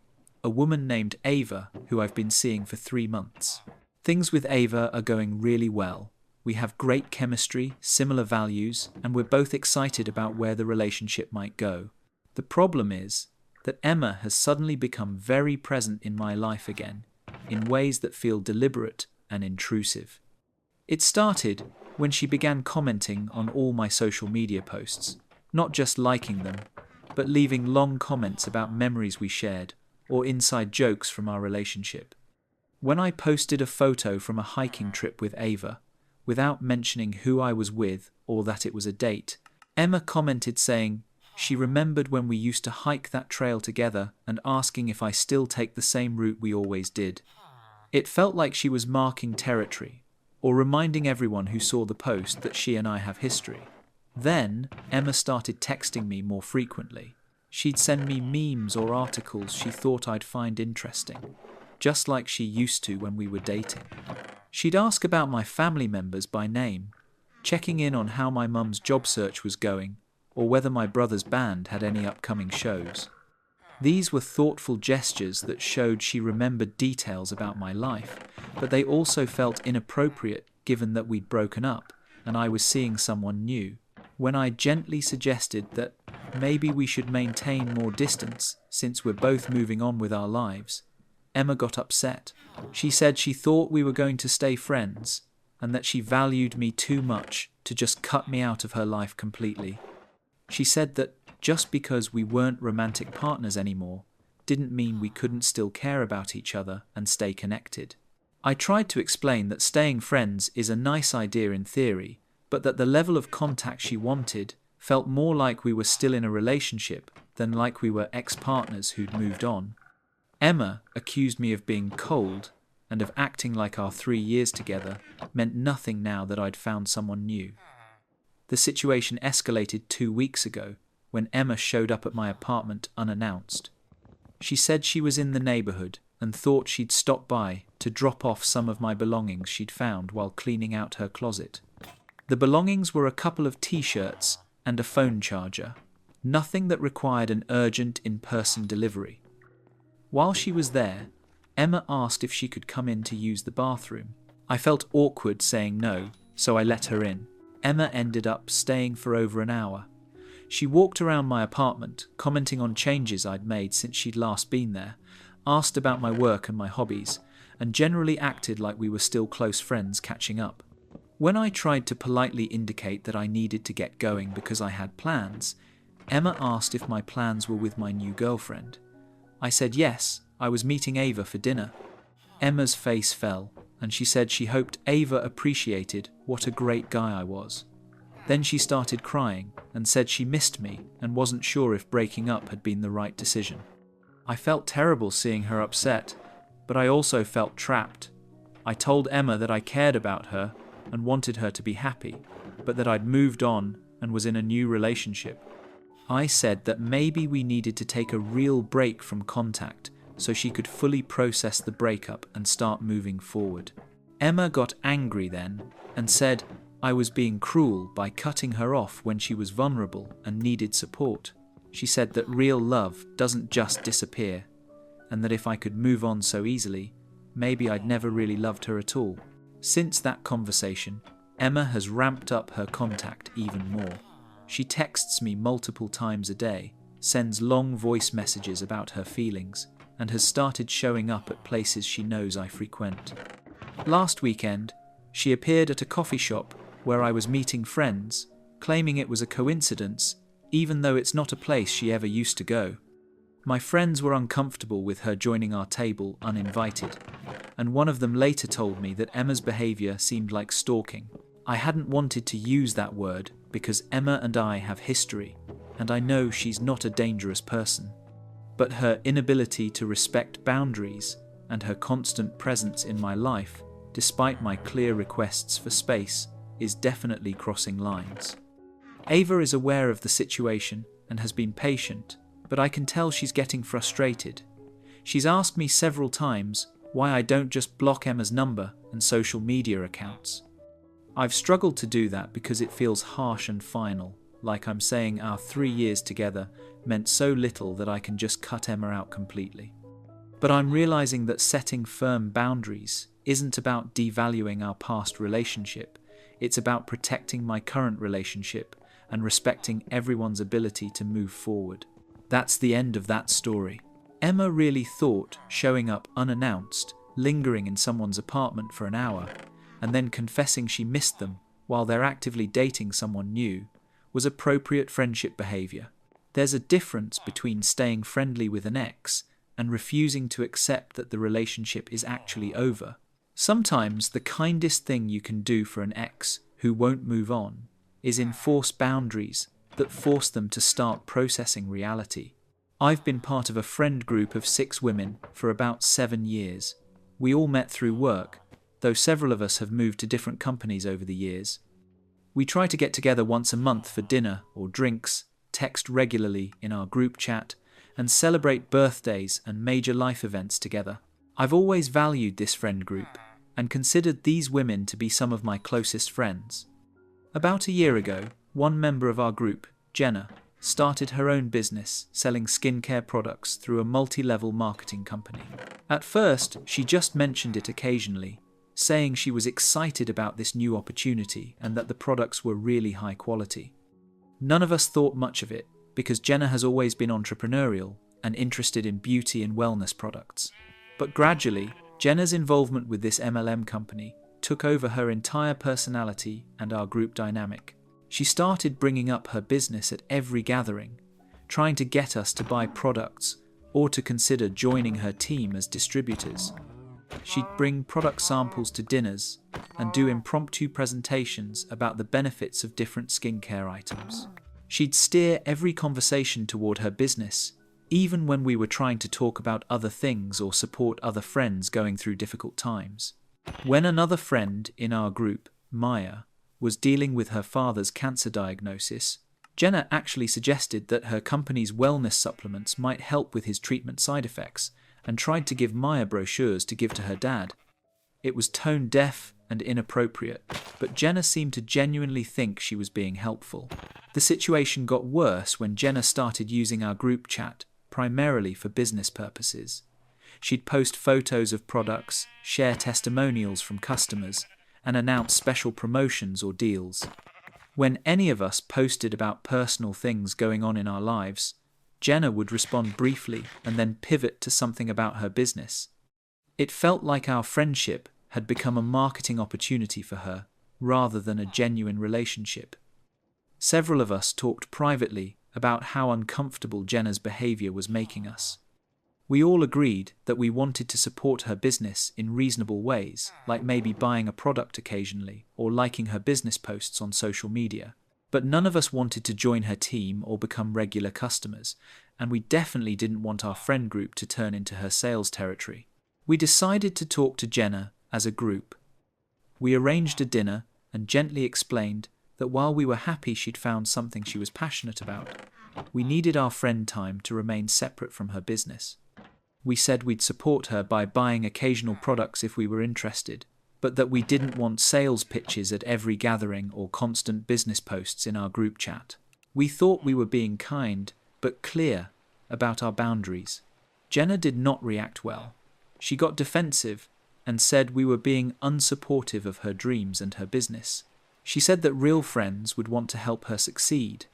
a woman named Ava who I've been seeing for 3 months. Things with Ava are going really well. We have great chemistry, similar values, and we're both excited about where the relationship might go. The problem is that Emma has suddenly become very present in my life again, in ways that feel deliberate and intrusive. It started when she began commenting on all my social media posts, not just liking them, but leaving long comments about memories we shared or inside jokes from our relationship. When I posted a photo from a hiking trip with Ava, without mentioning who I was with or that it was a date, Emma commented saying she remembered when we used to hike that trail together and asking if I still take the same route we always did. It felt like she was marking territory, or reminding everyone who saw the post that she and I have history. Then, Emma started texting me more frequently. She'd send me memes or articles she thought I'd find interesting, just like she used to when we were dating. She'd ask about my family members by name, checking in on how my mum's job search was going, or whether my brother's band had any upcoming shows. These were thoughtful gestures that showed she remembered details about my life, but they also felt inappropriate given that we'd broken up and I was seeing someone new. When I gently suggested that maybe we should maintain more distance since we're both moving on with our lives, Emma got upset. She said she thought we were going to stay friends and that she valued me too much to just cut me out of her life completely. She said that just because we weren't romantic partners anymore didn't mean we couldn't still care about each other and stay connected. I tried to explain that staying friends is a nice idea in theory, but that the level of contact she wanted felt more like we were still in a relationship than like we were ex-partners who'd moved on. Emma accused me of being cold and of acting like our 3 years together meant nothing now that I'd found someone new. The situation escalated 2 weeks ago when Emma showed up at my apartment unannounced. She said she was in the neighborhood and thought she'd stop by to drop off some of my belongings she'd found while cleaning out her closet. The belongings were a couple of t-shirts and a phone charger, nothing that required an urgent in-person delivery. While she was there, Emma asked if she could come in to use the bathroom. I felt awkward saying no, so I let her in. Emma ended up staying for over an hour. She walked around my apartment, commenting on changes I'd made since she'd last been there, asked about my work and my hobbies, and generally acted like we were still close friends catching up. When I tried to politely indicate that I needed to get going because I had plans, Emma asked if my plans were with my new girlfriend. I said yes, I was meeting Ava for dinner. Emma's face fell, and she said she hoped Ava appreciated what a great guy I was. Then she started crying and said she missed me and wasn't sure if breaking up had been the right decision. I felt terrible seeing her upset, but I also felt trapped. I told Emma that I cared about her and wanted her to be happy, but that I'd moved on and was in a new relationship. I said that maybe we needed to take a real break from contact so she could fully process the breakup and start moving forward. Emma got angry then and said I was being cruel by cutting her off when she was vulnerable and needed support. She said that real love doesn't just disappear, and that if I could move on so easily, maybe I'd never really loved her at all. Since that conversation, Emma has ramped up her contact even more. She texts me multiple times a day, sends long voice messages about her feelings, and has started showing up at places she knows I frequent. Last weekend, she appeared at a coffee shop where I was meeting friends, claiming it was a coincidence, even though it's not a place she ever used to go. My friends were uncomfortable with her joining our table uninvited, and one of them later told me that Emma's behavior seemed like stalking. I hadn't wanted to use that word because Emma and I have history, and I know she's not a dangerous person. But her inability to respect boundaries and her constant presence in my life, despite my clear requests for space, is definitely crossing lines. Ava is aware of the situation and has been patient, but I can tell she's getting frustrated. She's asked me several times why I don't just block Emma's number and social media accounts. I've struggled to do that because it feels harsh and final, like I'm saying our 3 years together meant so little that I can just cut Emma out completely. But I'm realizing that setting firm boundaries isn't about devaluing our past relationship. It's about protecting my current relationship and respecting everyone's ability to move forward. That's the end of that story. Emma really thought showing up unannounced, lingering in someone's apartment for an hour, and then confessing she missed them while they're actively dating someone new was appropriate friendship behavior. There's a difference between staying friendly with an ex and refusing to accept that the relationship is actually over. Sometimes the kindest thing you can do for an ex who won't move on is enforce boundaries that force them to start processing reality. I've been part of a friend group of 6 women for about 7 years. We all met through work, though several of us have moved to different companies over the years. We try to get together once a month for dinner or drinks, text regularly in our group chat, and celebrate birthdays and major life events together. I've always valued this friend group and considered these women to be some of my closest friends. About a year ago, one member of our group, Jenna, started her own business selling skincare products through a multi-level marketing company. At first, she just mentioned it occasionally, saying she was excited about this new opportunity and that the products were really high quality. None of us thought much of it because Jenna has always been entrepreneurial and interested in beauty and wellness products. But gradually, Jenna's involvement with this MLM company took over her entire personality and our group dynamic. She started bringing up her business at every gathering, trying to get us to buy products or to consider joining her team as distributors. She'd bring product samples to dinners and do impromptu presentations about the benefits of different skincare items. She'd steer every conversation toward her business, even when we were trying to talk about other things or support other friends going through difficult times. When another friend in our group, Maya, was dealing with her father's cancer diagnosis, Jenna actually suggested that her company's wellness supplements might help with his treatment side effects and tried to give Maya brochures to give to her dad. It was tone deaf and inappropriate, but Jenna seemed to genuinely think she was being helpful. The situation got worse when Jenna started using our group chat primarily for business purposes. She'd post photos of products, share testimonials from customers, and announce special promotions or deals. When any of us posted about personal things going on in our lives, Jenna would respond briefly and then pivot to something about her business. It felt like our friendship had become a marketing opportunity for her, rather than a genuine relationship. Several of us talked privately about how uncomfortable Jenna's behavior was making us. We all agreed that we wanted to support her business in reasonable ways, like maybe buying a product occasionally or liking her business posts on social media. But none of us wanted to join her team or become regular customers, and we definitely didn't want our friend group to turn into her sales territory. We decided to talk to Jenna as a group. We arranged a dinner and gently explained that while we were happy she'd found something she was passionate about, we needed our friend time to remain separate from her business. We said we'd support her by buying occasional products if we were interested, but that we didn't want sales pitches at every gathering or constant business posts in our group chat. We thought we were being kind, but clear about our boundaries. Jenna did not react well. She got defensive and said we were being unsupportive of her dreams and her business. She said that real friends would want to help her succeed,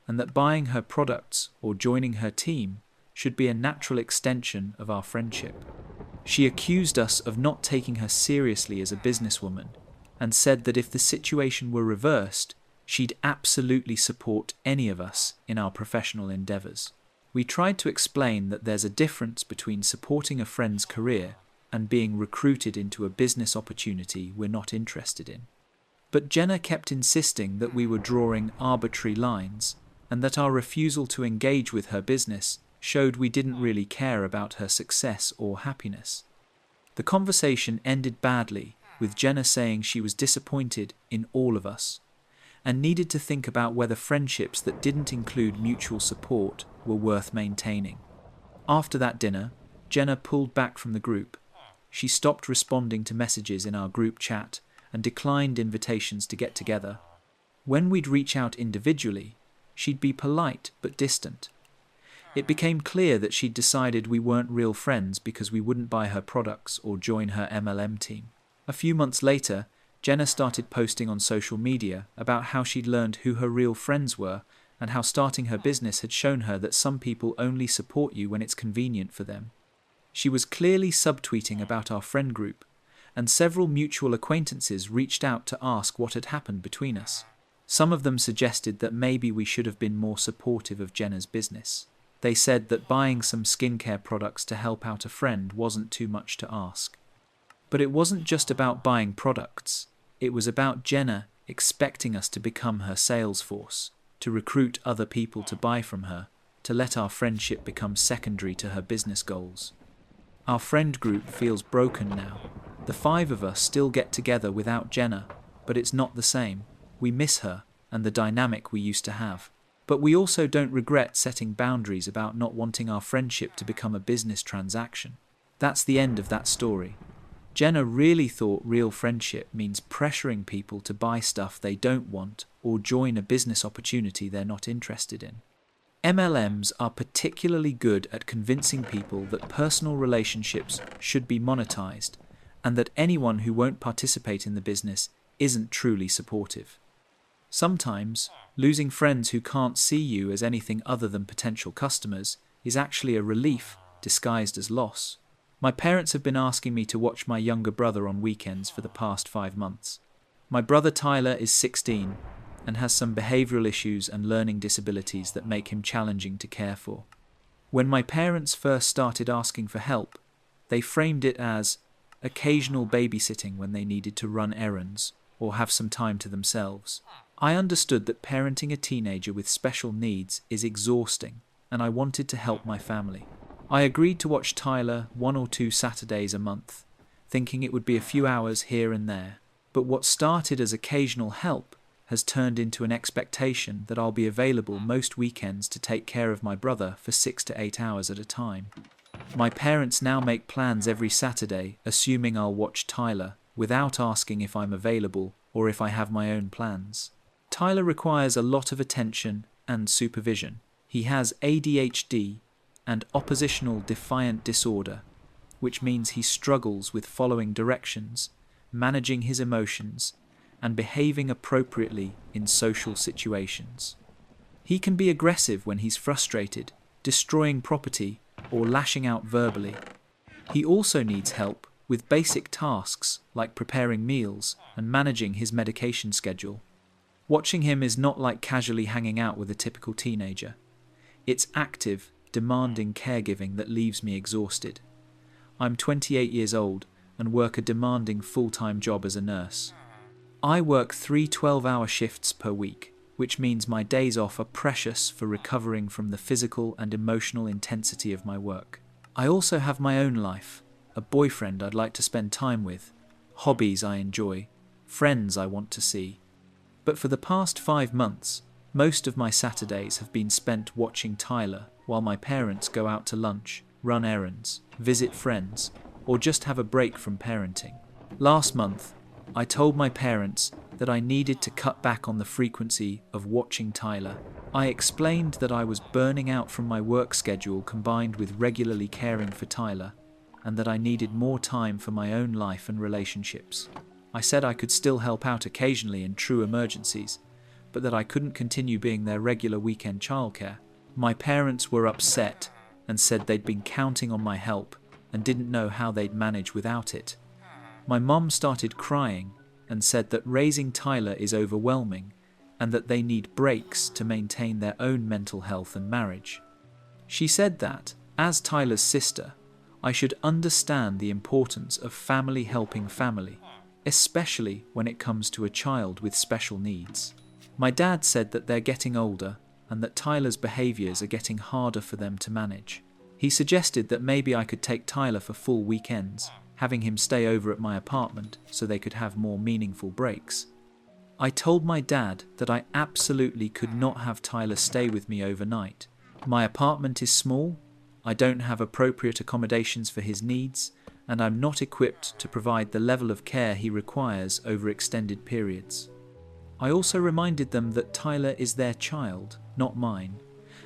and that buying her products or joining her team should be a natural extension of our friendship. She accused us of not taking her seriously as a businesswoman and said that if the situation were reversed, she'd absolutely support any of us in our professional endeavors. We tried to explain that there's a difference between supporting a friend's career and being recruited into a business opportunity we're not interested in. But Jenna kept insisting that we were drawing arbitrary lines and that our refusal to engage with her business showed we didn't really care about her success or happiness. The conversation ended badly, with Jenna saying she was disappointed in all of us and needed to think about whether friendships that didn't include mutual support were worth maintaining. After that dinner, Jenna pulled back from the group. She stopped responding to messages in our group chat and declined invitations to get together. When we'd reach out individually, she'd be polite but distant. It became clear that she'd decided we weren't real friends because we wouldn't buy her products or join her MLM team. A few months later, Jenna started posting on social media about how she'd learned who her real friends were and how starting her business had shown her that some people only support you when it's convenient for them. She was clearly subtweeting about our friend group, and several mutual acquaintances reached out to ask what had happened between us. Some of them suggested that maybe we should have been more supportive of Jenna's business. They said that buying some skincare products to help out a friend wasn't too much to ask. But it wasn't just about buying products. It was about Jenna expecting us to become her sales force, to recruit other people to buy from her, to let our friendship become secondary to her business goals. Our friend group feels broken now. The 5 of us still get together without Jenna, but it's not the same. We miss her and the dynamic we used to have. But we also don't regret setting boundaries about not wanting our friendship to become a business transaction. That's the end of that story. Jenna really thought real friendship means pressuring people to buy stuff they don't want or join a business opportunity they're not interested in. MLMs are particularly good at convincing people that personal relationships should be monetized and that anyone who won't participate in the business isn't truly supportive. Sometimes, losing friends who can't see you as anything other than potential customers is actually a relief disguised as loss. My parents have been asking me to watch my younger brother on weekends for the past 5 months. My brother Tyler is 16, and has some behavioral issues and learning disabilities that make him challenging to care for. When my parents first started asking for help, they framed it as occasional babysitting when they needed to run errands or have some time to themselves. I understood that parenting a teenager with special needs is exhausting, and I wanted to help my family. I agreed to watch Tyler 1 or 2 Saturdays a month, thinking it would be a few hours here and there. But what started as occasional help has turned into an expectation that I'll be available most weekends to take care of my brother for 6 to 8 hours at a time. My parents now make plans every Saturday, assuming I'll watch Tyler, without asking if I'm available or if I have my own plans. Tyler requires a lot of attention and supervision. He has ADHD and oppositional defiant disorder, which means he struggles with following directions, managing his emotions, and behaving appropriately in social situations. He can be aggressive when he's frustrated, destroying property, or lashing out verbally. He also needs help with basic tasks like preparing meals and managing his medication schedule. Watching him is not like casually hanging out with a typical teenager. It's active, demanding caregiving that leaves me exhausted. I'm 28 years old and work a demanding full-time job as a nurse. I work 3 12-hour shifts per week, which means my days off are precious for recovering from the physical and emotional intensity of my work. I also have my own life, a boyfriend I'd like to spend time with, hobbies I enjoy, friends I want to see. But for the past 5 months, most of my Saturdays have been spent watching Tyler while my parents go out to lunch, run errands, visit friends, or just have a break from parenting. Last month, I told my parents that I needed to cut back on the frequency of watching Tyler. I explained that I was burning out from my work schedule combined with regularly caring for Tyler, and that I needed more time for my own life and relationships. I said I could still help out occasionally in true emergencies, but that I couldn't continue being their regular weekend childcare. My parents were upset and said they'd been counting on my help and didn't know how they'd manage without it. My mum started crying and said that raising Tyler is overwhelming and that they need breaks to maintain their own mental health and marriage. She said that, as Tyler's sister, I should understand the importance of family helping family, especially when it comes to a child with special needs. My dad said that they're getting older and that Tyler's behaviours are getting harder for them to manage. He suggested that maybe I could take Tyler for full weekends, having him stay over at my apartment so they could have more meaningful breaks. I told my dad that I absolutely could not have Tyler stay with me overnight. My apartment is small, I don't have appropriate accommodations for his needs, and I'm not equipped to provide the level of care he requires over extended periods. I also reminded them that Tyler is their child, not mine,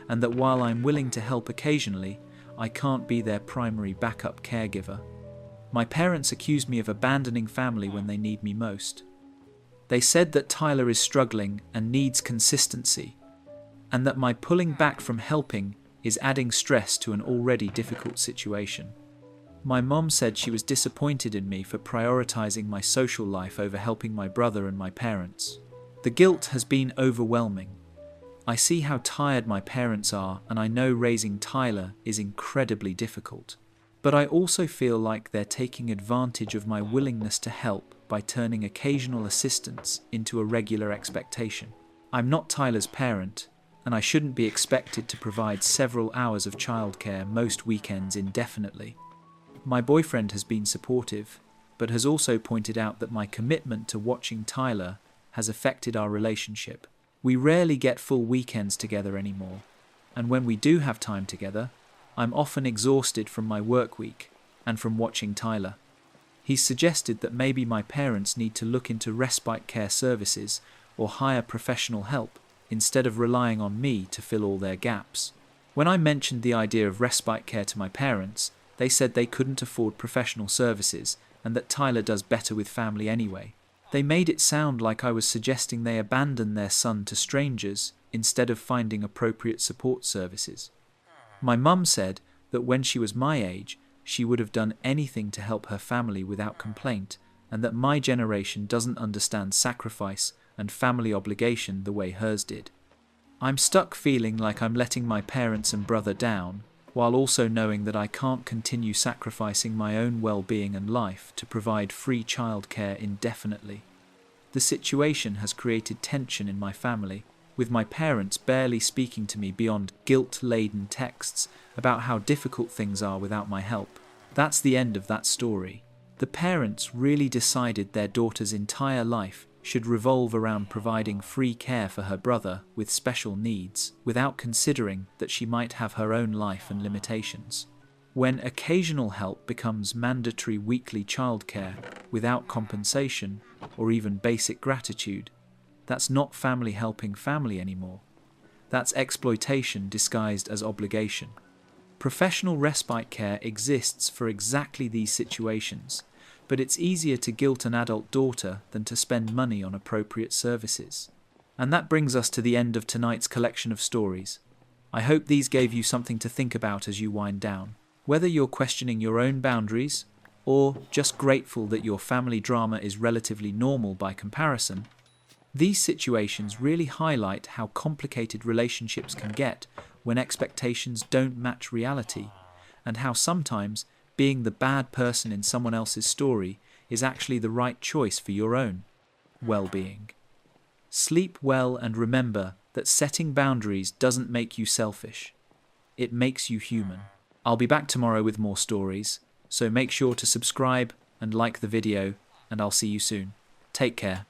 and that while I'm willing to help occasionally, I can't be their primary backup caregiver. My parents accused me of abandoning family when they need me most. They said that Tyler is struggling and needs consistency, and that my pulling back from helping is adding stress to an already difficult situation. My mom said she was disappointed in me for prioritizing my social life over helping my brother and my parents. The guilt has been overwhelming. I see how tired my parents are, and I know raising Tyler is incredibly difficult. But I also feel like they're taking advantage of my willingness to help by turning occasional assistance into a regular expectation. I'm not Tyler's parent, and I shouldn't be expected to provide several hours of childcare most weekends indefinitely. My boyfriend has been supportive, but has also pointed out that my commitment to watching Tyler has affected our relationship. We rarely get full weekends together anymore, and when we do have time together, I'm often exhausted from my work week and from watching Tyler. He's suggested that maybe my parents need to look into respite care services or hire professional help instead of relying on me to fill all their gaps. When I mentioned the idea of respite care to my parents, they said they couldn't afford professional services and that Tyler does better with family anyway. They made it sound like I was suggesting they abandon their son to strangers instead of finding appropriate support services. My mum said that when she was my age, she would have done anything to help her family without complaint, and that my generation doesn't understand sacrifice and family obligation the way hers did. I'm stuck feeling like I'm letting my parents and brother down, while also knowing that I can't continue sacrificing my own well-being and life to provide free childcare indefinitely. The situation has created tension in my family, with my parents barely speaking to me beyond guilt-laden texts about how difficult things are without my help. That's the end of that story. The parents really decided their daughter's entire life should revolve around providing free care for her brother with special needs, without considering that she might have her own life and limitations. When occasional help becomes mandatory weekly childcare without compensation or even basic gratitude, that's not family helping family anymore. That's exploitation disguised as obligation. Professional respite care exists for exactly these situations, but it's easier to guilt an adult daughter than to spend money on appropriate services. And that brings us to the end of tonight's collection of stories. I hope these gave you something to think about as you wind down. Whether you're questioning your own boundaries, or just grateful that your family drama is relatively normal by comparison, these situations really highlight how complicated relationships can get when expectations don't match reality, and how sometimes being the bad person in someone else's story is actually the right choice for your own well-being. Sleep well and remember that setting boundaries doesn't make you selfish. It makes you human. I'll be back tomorrow with more stories, so make sure to subscribe and like the video, and I'll see you soon. Take care.